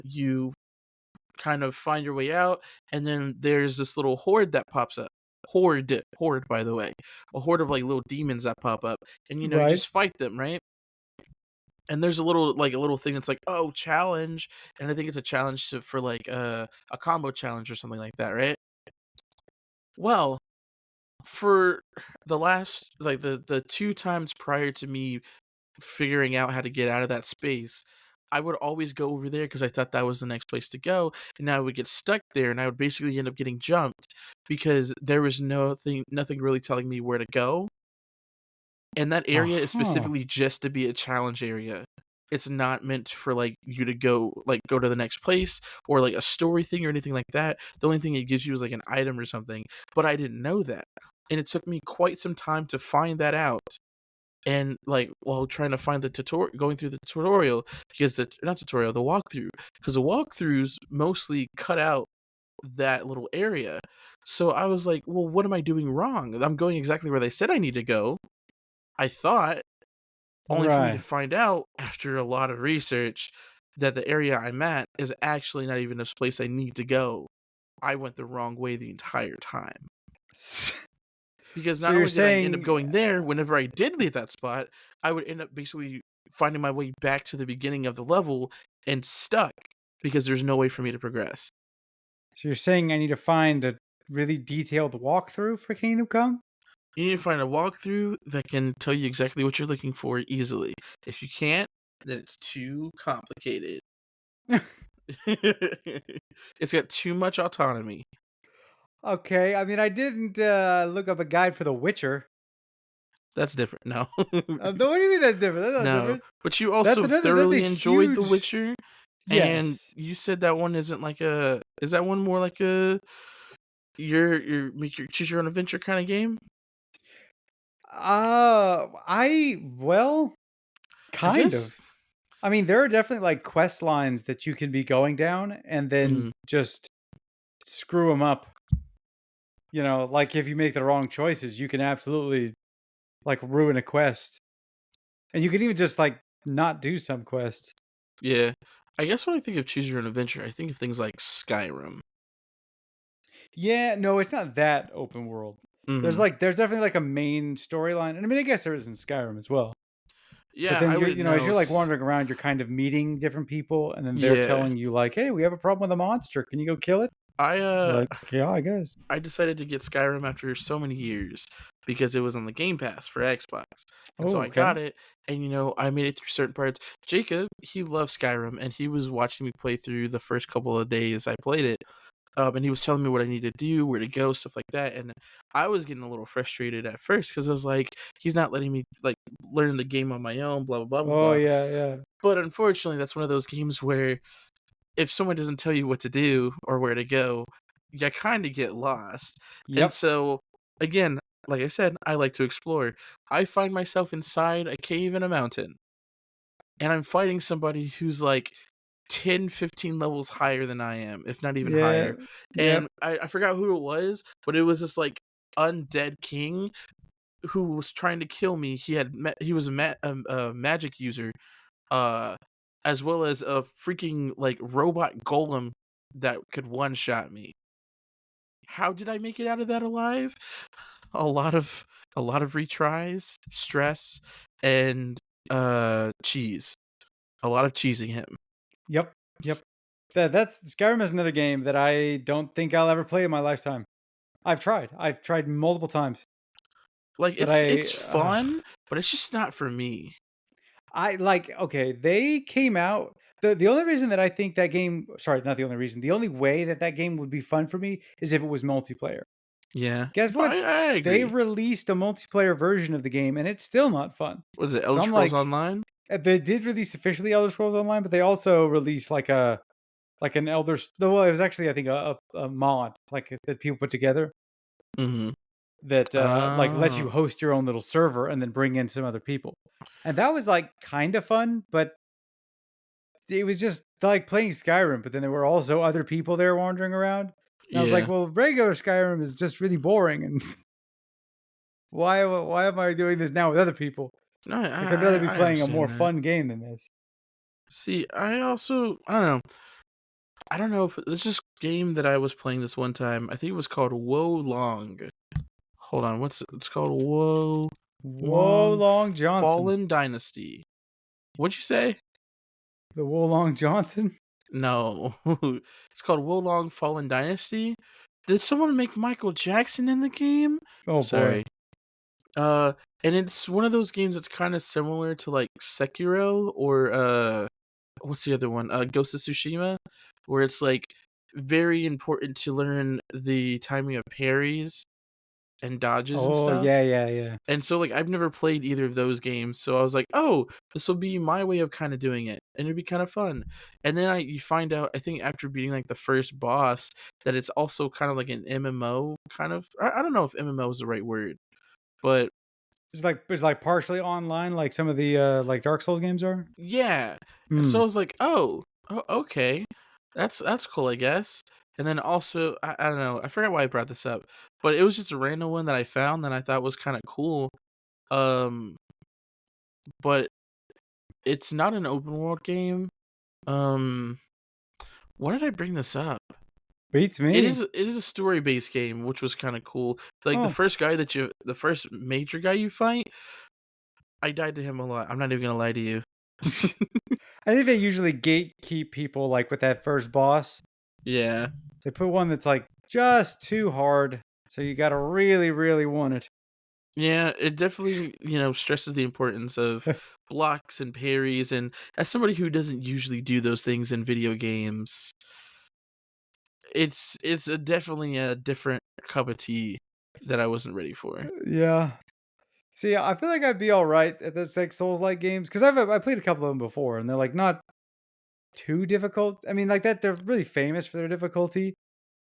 you kind of find your way out, and then there's this little horde that pops up. Horde, by the way. A horde of, like, little demons that pop up, and, you Right. just fight them, right? And there's a little thing that's like, "Oh, challenge," and I think it's a challenge for, like, a combo challenge or something like that, right? Well, for the last like, the 2 times prior to me figuring out how to get out of that space, I would always go over there because I thought that was the next place to go, and I would get stuck there, and I would basically end up getting jumped because there was nothing really telling me where to go, and that area is Uh-huh. specifically just to be a challenge area. It's not meant for, like, you to go to the next place or, like, a story thing or anything like that. The only thing it gives you is, like, an item or something, but I didn't know that, and it took me quite some time to find that out. And, like, while trying to find the tutorial, going through the tutorial, because the not tutorial, the walkthrough, because the walkthroughs mostly cut out that little area. So I was like, "Well, what am I doing wrong? I'm going exactly where they said I need to go." I thought, only for me to Right. find out after a lot of research that the area I'm at is actually not even this place I need to go. I went the wrong way the entire time. Because So not you're only did I end up saying going there, whenever I did leave that spot, I would end up basically finding my way back to the beginning of the level and stuck because there's no way for me to progress. I need to find a really detailed walkthrough for Kingdom Come? You need to find a walkthrough that can tell you exactly what you're looking for easily. If you can't, then it's too complicated. It's got too much autonomy. Okay, I mean, I didn't, look up a guide for The Witcher. That's different. No. No, what do you mean that's different? That's not No. different. But you also That's a thoroughly enjoyed The huge Witcher, and yes. you said that one isn't like a is that one more like a you're make your choose your own adventure kinda game? I Kind guess of. I mean, there are definitely, like, quest lines that you can be going down and then mhm, just screw them up. Like, if you make the wrong choices, you can absolutely, like, ruin a quest. And you can even just, like, not do some quests. yeah. I guess when I think of choose your own adventure, I think of things like Skyrim. Yeah, no, it's not that open world. Mhm. There's definitely, like, a main storyline, and I mean, I guess there is in Skyrim as well. But Yeah, then I wouldn't as know you're, like, s wandering around, you're kind of meeting different people, and then they're yeah. telling you, like, "Hey, we have a problem with a monster. Can you go kill it?" I, You're uh like, "Yeah, I guess." I decided to get Skyrim after so many years because it was on the Game Pass for Xbox. And so Oh, I okay. got it, and I made it through certain parts. Jacob, he loves Skyrim, and he was watching me play through the first couple of days I played it. And he was telling me what I need to do, where to go, stuff like that. And I was getting a little frustrated at first because I was like, he's not letting me like learn the game on my own, blah blah blah blah Oh, blah. yeah, yeah. But unfortunately, that's one of those games where if someone doesn't tell you what to do or where to go, you kind of get lost. And Yep. so, again, like I said, I like to explore. I find myself inside a cave in a mountain, and I'm fighting somebody who's like 10, 15 levels higher than I am, if not even Yeah. higher. Yep. And I forgot who it was, but it was this like undead king who was trying to kill me. He was a magic user, uh, as well as a freaking like robot golem that could one shot me. How did I make it out of that alive? A lot of a lot of retries, stress, and cheese. A lot of cheesing him. Yep. Yep. That's Skyrim is another game that I don't think I'll ever play in my lifetime. I've tried. I've tried multiple times, Like, but it's fun, but it's just not for me. I like okay, they came out the only reason that I think that game sorry, not the only reason. The only way that that game would be fun for me is if it was multiplayer. Yeah. Guess No, I what? I They agree. released a multiplayer version of the game and it's still not fun. Was it So Elder I'm Scrolls like, Online? they did release officially Elder Scrolls Online, but they also released like an well, it was actually I think a mod that people put together Mhm. that like lets you Oh, host your own little server and then bring in some other people. And that was like kind of fun, but it was just like playing Skyrim, but then there were also other people there wandering around. And I was like, yeah. well, regular Skyrim is just really boring. And why am I doing this now with other people? No, I Like I'd rather be I I playing a more understand that. fun game than this. See, I don't know if there's this game that I was playing this one time. I think it was called Wo Long. Hold on, it's called Wo Whoa, Long Long Johnson, Fallen Dynasty. What'd you say? the Wolong Johnson. No. It's called Wo Long Fallen Dynasty. Did someone make Michael Jackson in the game? Oh boy. Sorry. Uh, and it's one of those games that's kind of similar to like Sekiro or what's the other one? Ghost of Tsushima, where it's like very important to learn the timing of parries and dodges and Oh stuff. yeah, yeah, yeah. And so like I've never played either of those games, so I was like, "Oh, this will be my way of kind of doing it, and it'd be kind of fun." And then you find out, I think after beating like the first boss, that it's also kind of like an MMO kind of. I don't know if MMO is the right word, but It's like partially online, like some of the like Dark Souls games are. yeah. And so Hmm. I was like, "Oh, okay, that's cool, I guess." And then also, I don't know, I forgot why I brought this up, but it was just a random one that I found that I thought was kind of cool. Um, but it's not an open world game. Um, why did I bring this up? Beats It me. is it is a story based game, which was kind of cool. Like Oh, the first major guy you fight, I died to him a lot. I'm not even gonna lie to you. I think they usually gatekeep people like with that first boss. Yeah. They put one that's like just too hard, so you got to really, really want it. Yeah, it definitely, stresses the importance of blocks and parries, and as somebody who doesn't usually do those things in video games, definitely a different cup of tea that I wasn't ready for. Yeah. See, I feel like I'd be all right at those like Souls-like games because I played a couple of them before, and they're like not too difficult. I mean, like that they're really famous for their difficulty,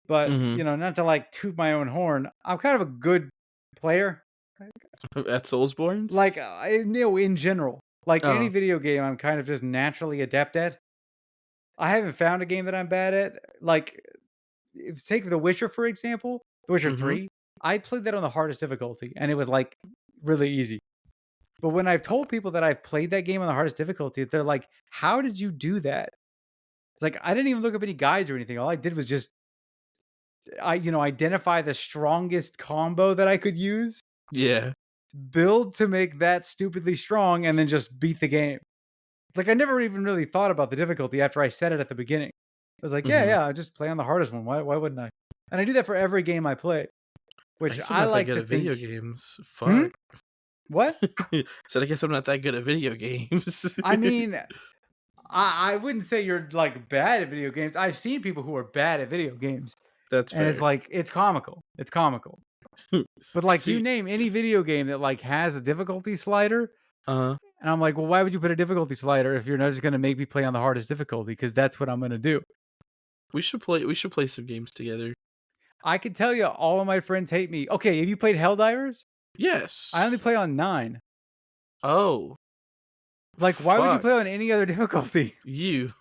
but Mhm. not to like toot my own horn. I'm kind of a good player. At Soulsborns? Like in general, like any Oh. video game, I'm kind of just naturally adept at. I haven't found a game that I'm bad at. Like, if take The Witcher for example, The Witcher Mhm. 3. I played that on the hardest difficulty, and it was like really easy. But when I've told people that I've played that game on the hardest difficulty, they're like, "How did you do that?" It's like I didn't even look up any guides or anything. All I did was just identify the strongest combo that I could use, Yeah. build to make that stupidly strong, and then just beat the game. Like I never even really thought about the difficulty after I said it at the beginning. I was like, "Yeah, Mhm. yeah, I just play on the hardest one. Why wouldn't I?" And I do that for every game I play, I which guess I'm I not that like good to at video think. games. Hmm? Fuck. What? Said I guess I'm not that good at video games. I mean, I wouldn't say you're like bad at video games. I've seen people who are bad at video games, That's and it's fair. like it's comical. It's comical. But like you See, name any video game that like has a difficulty slider, uh and I'm like, well, why would you put a difficulty slider if you're not just gonna make me play on the hardest difficulty? Because that's what I'm gonna do. we should play some games together. I can tell you, all of my friends hate me. Okay, have you played Helldivers? I Yes. only play on 9. Oh, Like, why would you fuck. play on any other difficulty? You.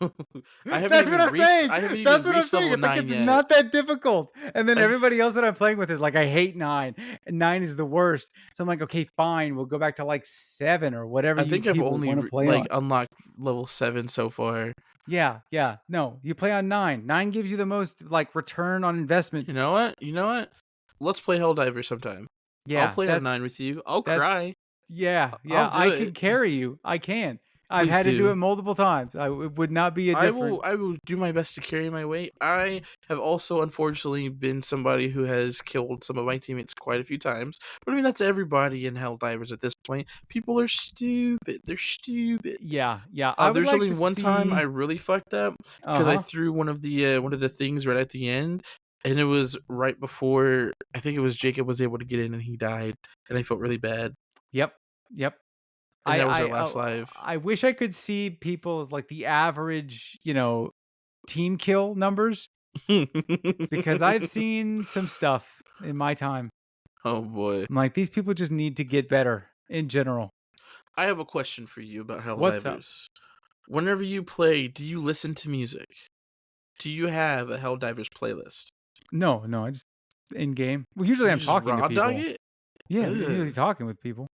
That's what I'm saying. I haven't That's even what I'm reached saying. level It's like 9 it's yet. not that difficult. And then I everybody else that I'm playing with is like, I hate 9. And 9 is the worst. So I'm like, okay, fine. We'll go back to like 7 or whatever I you think I've people only want to play on. unlocked level 7 so far. Yeah, yeah. No, you play on 9. 9 gives you the most like return on investment. You know what? You know what? Let's play Helldivers sometime. I'll Yeah, play on 9 with you. I'll that cry. yeah, I'll yeah. do I can it. carry you. I can. I've Please had to do do. it multiple times. It would not be a different. I will do my best to carry my weight. I have also unfortunately been somebody who has killed some of my teammates quite a few times. But I mean that's everybody in Helldivers at this point. People are stupid. They're stupid. Yeah, yeah. I would There's like only to one time I see. really fucked up Uh because I huh. threw one of the things right at the end, and it was right before I think it was Jacob was able to get in and he died, and I felt really bad. Yep. Yep. And I that was our I last oh, live. I wish I could see people's like the average, team kill numbers because I've seen some stuff in my time. Oh boy. I'm like, these people just need to get better in general. I have a question for you about What's up? Helldivers. Whenever you play, do you listen to music? Do you have a Helldivers playlist? No, no, I just in game. Well, usually You I'm just talking to raw dog people. it? Yeah, usually Ugh. talking with people.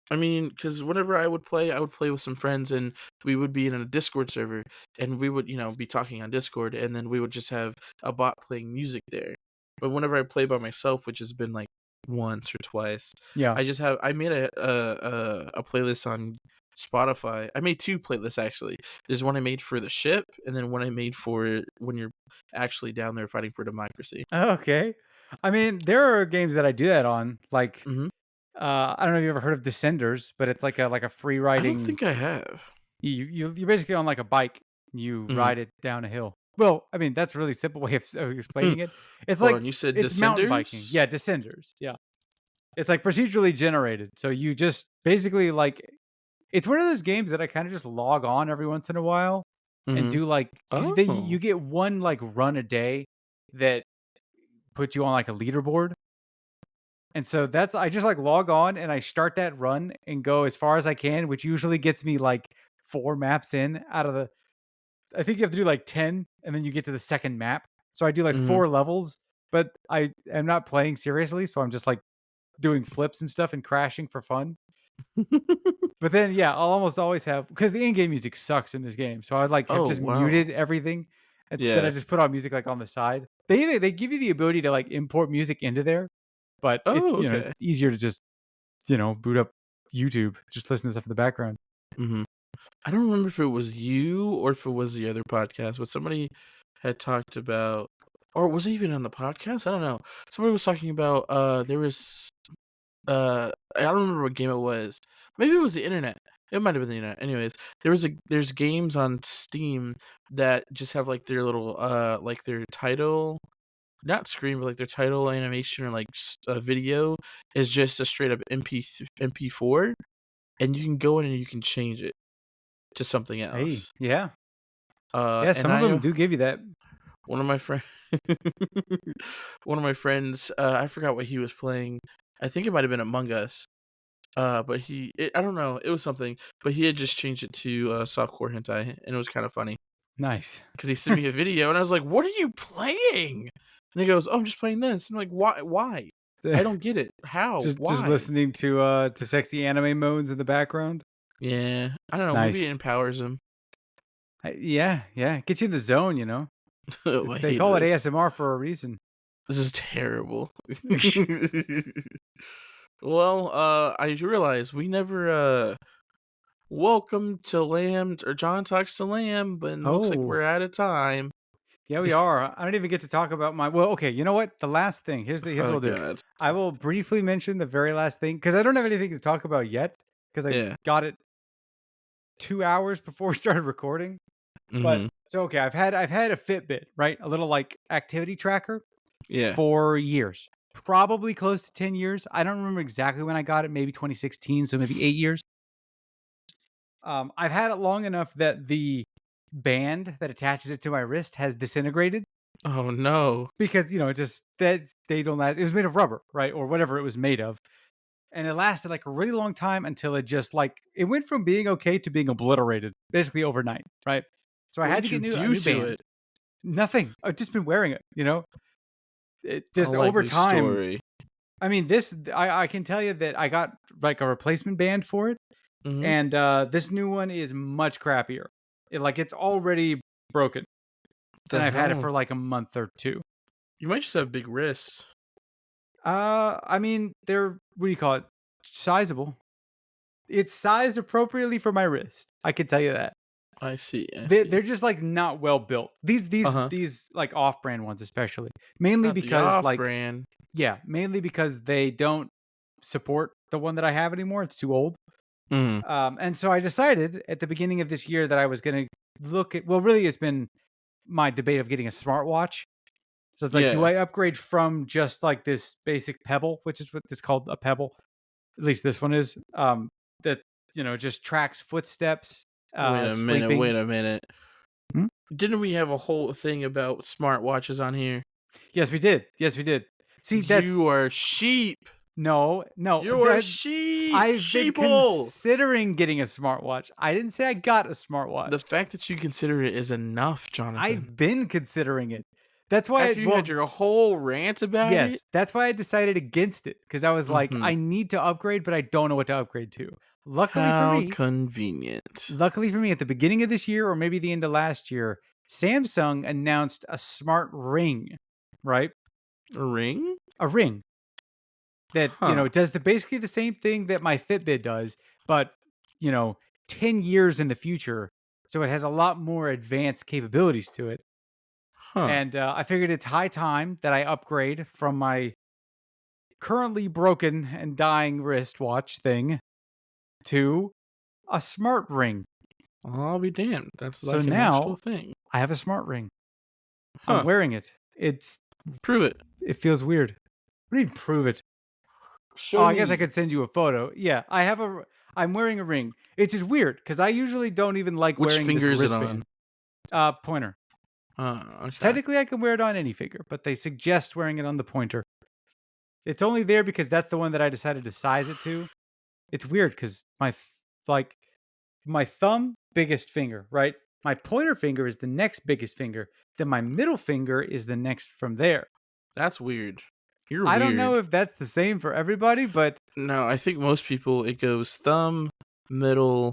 I mean, because whenever I would play with some friends, and we would be in a Discord server, and we would, be talking on Discord, and then we would just have a bot playing music there. But whenever I play by myself, which has been like once or twice, Yeah. I made a playlist on Spotify. I made two playlists actually. There's one I made for the ship, and then one I made for when you're actually down there fighting for democracy. Okay. I mean, there are games that I do that on. Like, Hmm. I don't know if you ever heard of Descenders, but it's like a free I don't riding. think I have. You're basically on like a bike. You Hmm. ride it down a hill. Well, I mean, that's a really simple way of explaining it. It's Hold like on, you said it's mountain biking. Descenders? Yeah, Descenders. Yeah. It's like procedurally generated. So you just basically like it's one of those games that I kind of just log on every once in a while and Hmm. do like because Oh. you get one like run a day that puts you on like a leaderboard. And so that's I just like log on and I start that run and go as far as I can, which usually gets me like 4 maps in out of the I think you have to do like 10 and then you get to the second map. So I do like Mhm. 4 levels, but I am not playing seriously, so I'm just like doing flips and stuff and crashing for fun. But then yeah, I'll almost always have because the in-game music sucks in this game. So I like have Oh, just wow. muted everything. Instead I Yeah. just put on music like on the side. They give you the ability to like import music into there, but Oh, it's okay. easier to just, boot up YouTube, just listen to stuff in the background. Mhm. I don't remember if it was you or if it was the other podcast, but somebody had talked about, or was it even on the podcast? I don't know. Somebody was talking about, there was, I don't remember what game it was. Maybe it was the internet. It might have been the internet. Anyways, there's games on Steam that just have like their little, like their title, not screen, but like their title animation or like a video is just a straight up MP4, and you can go in and you can change it to something Hey, else. yeah. Yeah, And some of I them do give you that. one of my friend one of my friends, I forgot what he was playing. I think it might have been Among Us. But I don't know, it was something, but he had just changed it to softcore hentai, and it was kind of funny Nice. because he sent me a video, and I was like, "What are you playing?" And he goes, "Oh, I'm just playing this." I'm like, "Why? Why? I don't get it. How? Just Why?" listening to sexy anime moans in the background. Yeah, I don't know. Maybe it Nice. empowers him. Yeah, yeah. Get you in the zone, you know. Oh, I They hate call it this. ASMR for a reason. This is terrible. Well, I realize we never welcome to Lamb or John Talks to Lamb, but it looks like Oh, we're out of time. yeah, we are. I don't even get to talk about my. Well, okay. You know what? The last thing. Here's what Oh I'll do. god. I will briefly mention the very last thing because I don't have anything to talk about yet because I Yeah. got it 2 hours before we started recording. But Mhm. so okay, I've had a Fitbit, right? A little like activity tracker Yeah. for years. Probably close to 10 years. I don't remember exactly when I got it, maybe 2016, so maybe 8 years. I've had it long enough that the band that attaches it to my wrist has disintegrated Oh no. because, just that they don't last. It was made of rubber, right? Or whatever it was made of. And it lasted like a really long time until it just like it went from being okay to being obliterated basically overnight, right? So I What had to did you get a do new to band. it? Nothing. I've just been wearing it. It A just over likely time. story. I mean, I can tell you that I got like a replacement band for it, Mhm. and this new one is much crappier. It's already broken, and The I've had it hell? for like a month or two. You might just have big wrists. I mean, they're what do you call it? Sizable. It's sized appropriately for my wrist. I can tell you that. I see. I They're see. just, like, not well built. These Uh these huh. these, like, off-brand ones especially. Mainly Not the because, off like brand. yeah, mainly because they don't support the one that I have anymore, it's too old. Mm. And so I decided at the beginning of this year that I was gonna look at well, really, it's been my debate of getting a smartwatch. So it's like, do Yeah. I upgrade from just, like, this basic Pebble, which is what is called a Pebble, at least this one is, that, just tracks footsteps, Wait a minute. sleeping. Wait a minute. Hmm? Didn't we have a whole thing about smartwatches on here? Yes, we did. Yes, we did. See, that's You are sheep. no, no, You are sheep. I've been Sheeple. considering getting a smartwatch. I didn't say I got a The smartwatch. fact that you consider it is enough, Jonathan. I've been considering it. That's why After you had your whole rant about it. yes, that's why I decided against it because I was like, Hmm. I need to upgrade, but I don't know what to upgrade to. Luckily for How me, convenient. at the beginning of this year or maybe the end of last year, Samsung announced a smart ring, right? A ring? A ring that, Huh. does basically the same thing that my Fitbit does, but, you know, 10 years in the future. So it has a lot more advanced capabilities to it. Huh. And I figured it's high time that I upgrade from my currently broken and dying wristwatch thing to a smart ring. I'll be damned. That's So like an actual now thing. I have a smart ring. I'm Huh. wearing it. Prove it. It feels weird. What do you mean prove it? Show Oh, I me. guess I could send you a photo. Yeah, I'm wearing a ring. It's just weird because I usually don't even like Which wearing this finger is it wristband. Pointer. Okay. Technically, I can wear it on any finger, but they suggest wearing it on the pointer. It's only there because that's the one that I decided to size it to. It's weird because like my thumb, biggest finger, right? My pointer finger is the next biggest finger. Then my middle finger is the next from there. That's weird. You're I don't know weird. if that's the same for everybody, but No, I think most people it goes thumb, middle,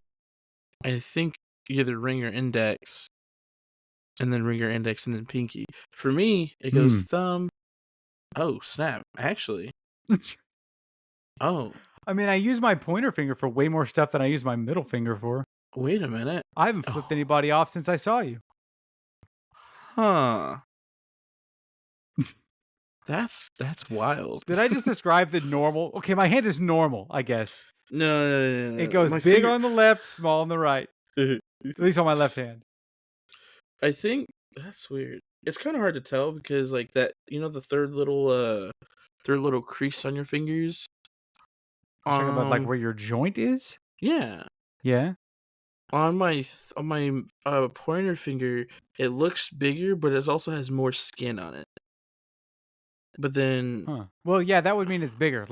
I think either ring or index, and then ring or index, and then pinky. For me, it goes thumb. Oh, snap. Actually. Oh, I mean, I use my pointer finger for way more stuff than I use my middle finger for. wait a minute. I haven't flipped Oh, anybody off since I saw you. huh. That's wild. Did I just describe the normal? Okay, my hand is normal, I guess. No. It goes My big finger. on the left, small on the right. At least on my left hand. I think that's weird. It's kind of hard to tell because like that, the third little crease on your fingers. You're talking about like where your joint is? Yeah. Yeah. On my pointer finger, it looks bigger, but it also has more skin on it. But then, Huh. Well, yeah, that would mean it's bigger.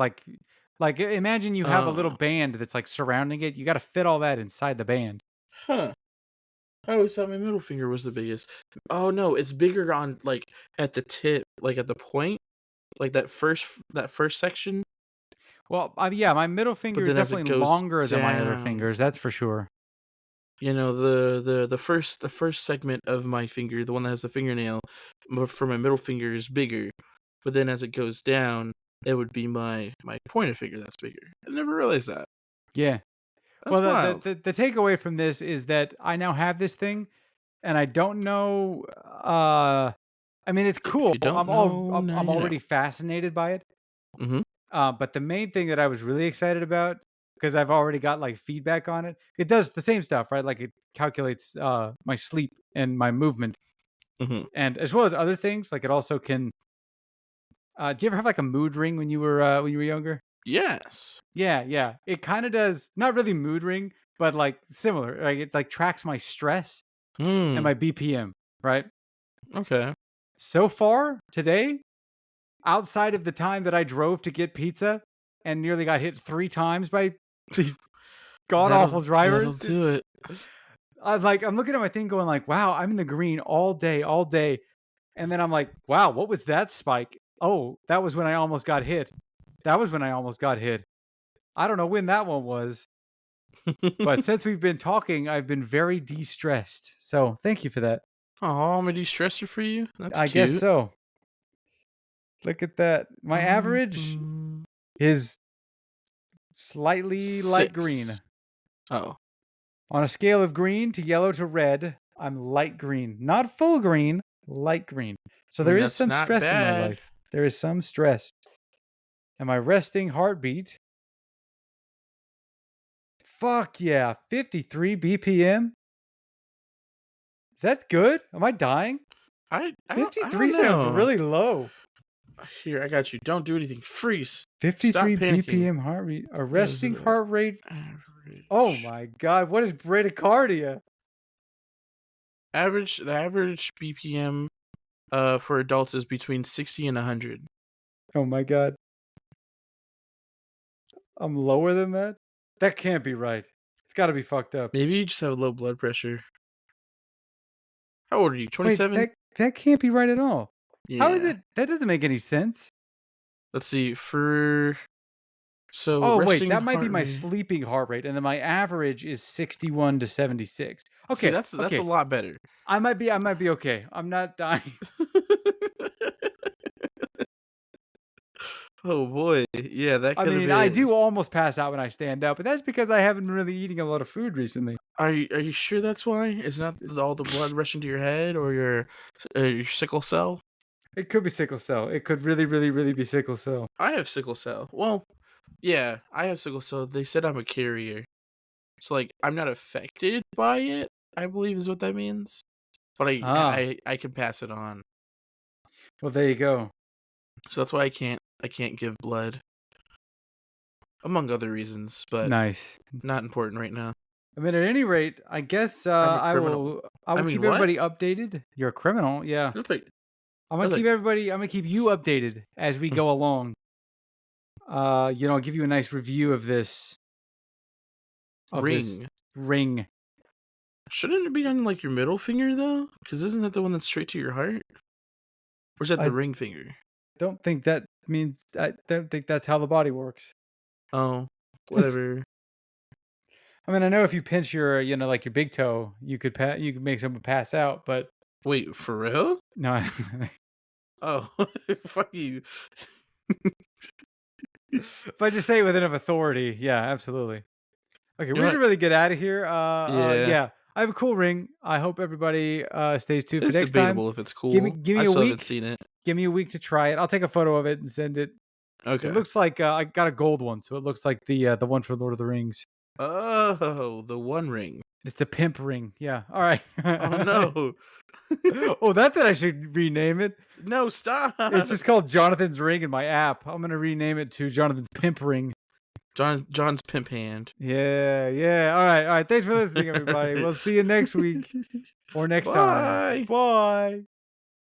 Imagine you have a little oh, band that's like surrounding it. You got to fit all that inside the band. huh. I always thought my middle finger was the biggest. Oh no, it's bigger on like at the tip, like at the point, like that first section. Well, yeah, my middle But finger is then as it definitely goes longer than my other down, fingers. That's for sure. the first segment of my finger, the one that has the fingernail, for my middle finger is bigger. But then as it goes down, it would be my pointer finger that's bigger. I never realized that. Yeah. That's Well, wild. the takeaway from this is that I now have this thing, and I don't know. I mean, it's If cool. you don't know, now I'm you know. already fascinated by it. Mm-hmm. But the main thing that I was really excited about, because I've already got like feedback on it, it does the same stuff, right? Like it calculates my sleep and my movement, Mm-hmm. and as well as other things. Like it also can. Do you ever have like a mood ring when you were younger? Yes. Yeah, yeah. It kind of does not really mood ring, but like similar. Like it like tracks my stress and Hmm. my BPM, right? Okay. So far today, outside of the time that I drove to get pizza and nearly got hit 3 times by these god awful That'll drivers, do it. I'm looking at my thing going like, "Wow, I'm in the green all day, all day." And then I'm like, "Wow, what was that spike? Oh, that was when I almost got hit. That was when I almost got hit. I don't know when that one was." But since we've been talking, I've been very de-stressed. So, thank you for that. Oh, I'm a de-stressor for you. That's I guess cute. so. Look at that. My average Mhm. is slightly light green. 6. Oh, On a scale of green to yellow to red, I'm light green. Not full green, light green. So I there mean is that's some not stress in my bad. life. There is some stress. And my resting heartbeat, fuck yeah, 53 BPM? Is that good? Am I dying? I don't 53 sounds know. really low. Here, I got you. Don't do anything. Freeze. Stop 53 panicking. BPM heart rate. A What is resting the heart rate. Oh average? my god, what is bradycardia? The average BPM for adults is between 60 and 100. Oh my god. I'm lower than that? That can't be right. It's gotta be fucked up. Maybe you just have low blood pressure. How old are you? Wait, 27? that can't be right at all. How is Yeah. it? That doesn't make any sense. Let's see. So Oh, wait, resting that might be heart my rate. sleeping heart rate, and then my average is 61 to 76. See, Okay, that's a okay. lot better. I might be okay. I'm not dying. Oh boy. Yeah, that I could have mean, I been. do almost pass out when I stand up, but that's because I haven't been really eating a lot of food recently. Are you sure that's why? Is not all the blood rushing to your head or your sickle cell? It could be sickle cell. It could really, really, really be sickle cell. I have sickle cell. Well, yeah, I have sickle cell. They said I'm a carrier. So like I'm not affected by it, I believe is what that means. But Ah, I can pass it on. well, there you go. So that's why I can't give blood. Among other reasons, but Nice. not important right now. I mean, at any rate, I guess I'm a I criminal. will. I I will mean, keep what? everybody updated. You're a criminal, yeah. Look like I'm gonna look. keep everybody. I'm gonna keep you updated as we go along. I'll give you a nice review of this Ring. ring. Shouldn't it be on like your middle finger though? Because isn't that the one that's straight to your heart? Or is that the I ring finger? don't think that means. I don't think that's how the body works. Oh, It's, whatever. I mean, I know if you pinch your, like your big toe, you could make someone pass out, but Wait, for real? no. Oh, fuck you. If I just say it with enough authority, yeah, absolutely. Okay, You we know should what? really get out of here. Yeah, Yeah, I have a cool ring. I hope everybody stays tuned for it's next time. debatable if it's Give me cool. give I me a still haven't week. seen it. Give me a week to try it. I'll take a photo of it and send it. It Okay. looks like I got a gold one, so it looks like the one for Lord of the Rings. Oh, the One Ring. It's a pimp ring. Yeah. All right. Oh no, Oh, that's what I should rename it. no, stop. It's just called Jonathan's Ring in my app. I'm gonna rename it to Jonathan's Pimp Ring. John's pimp hand. Yeah, yeah. All right. Thanks for listening, everybody. We'll see you next week or next time. Bye. Bye.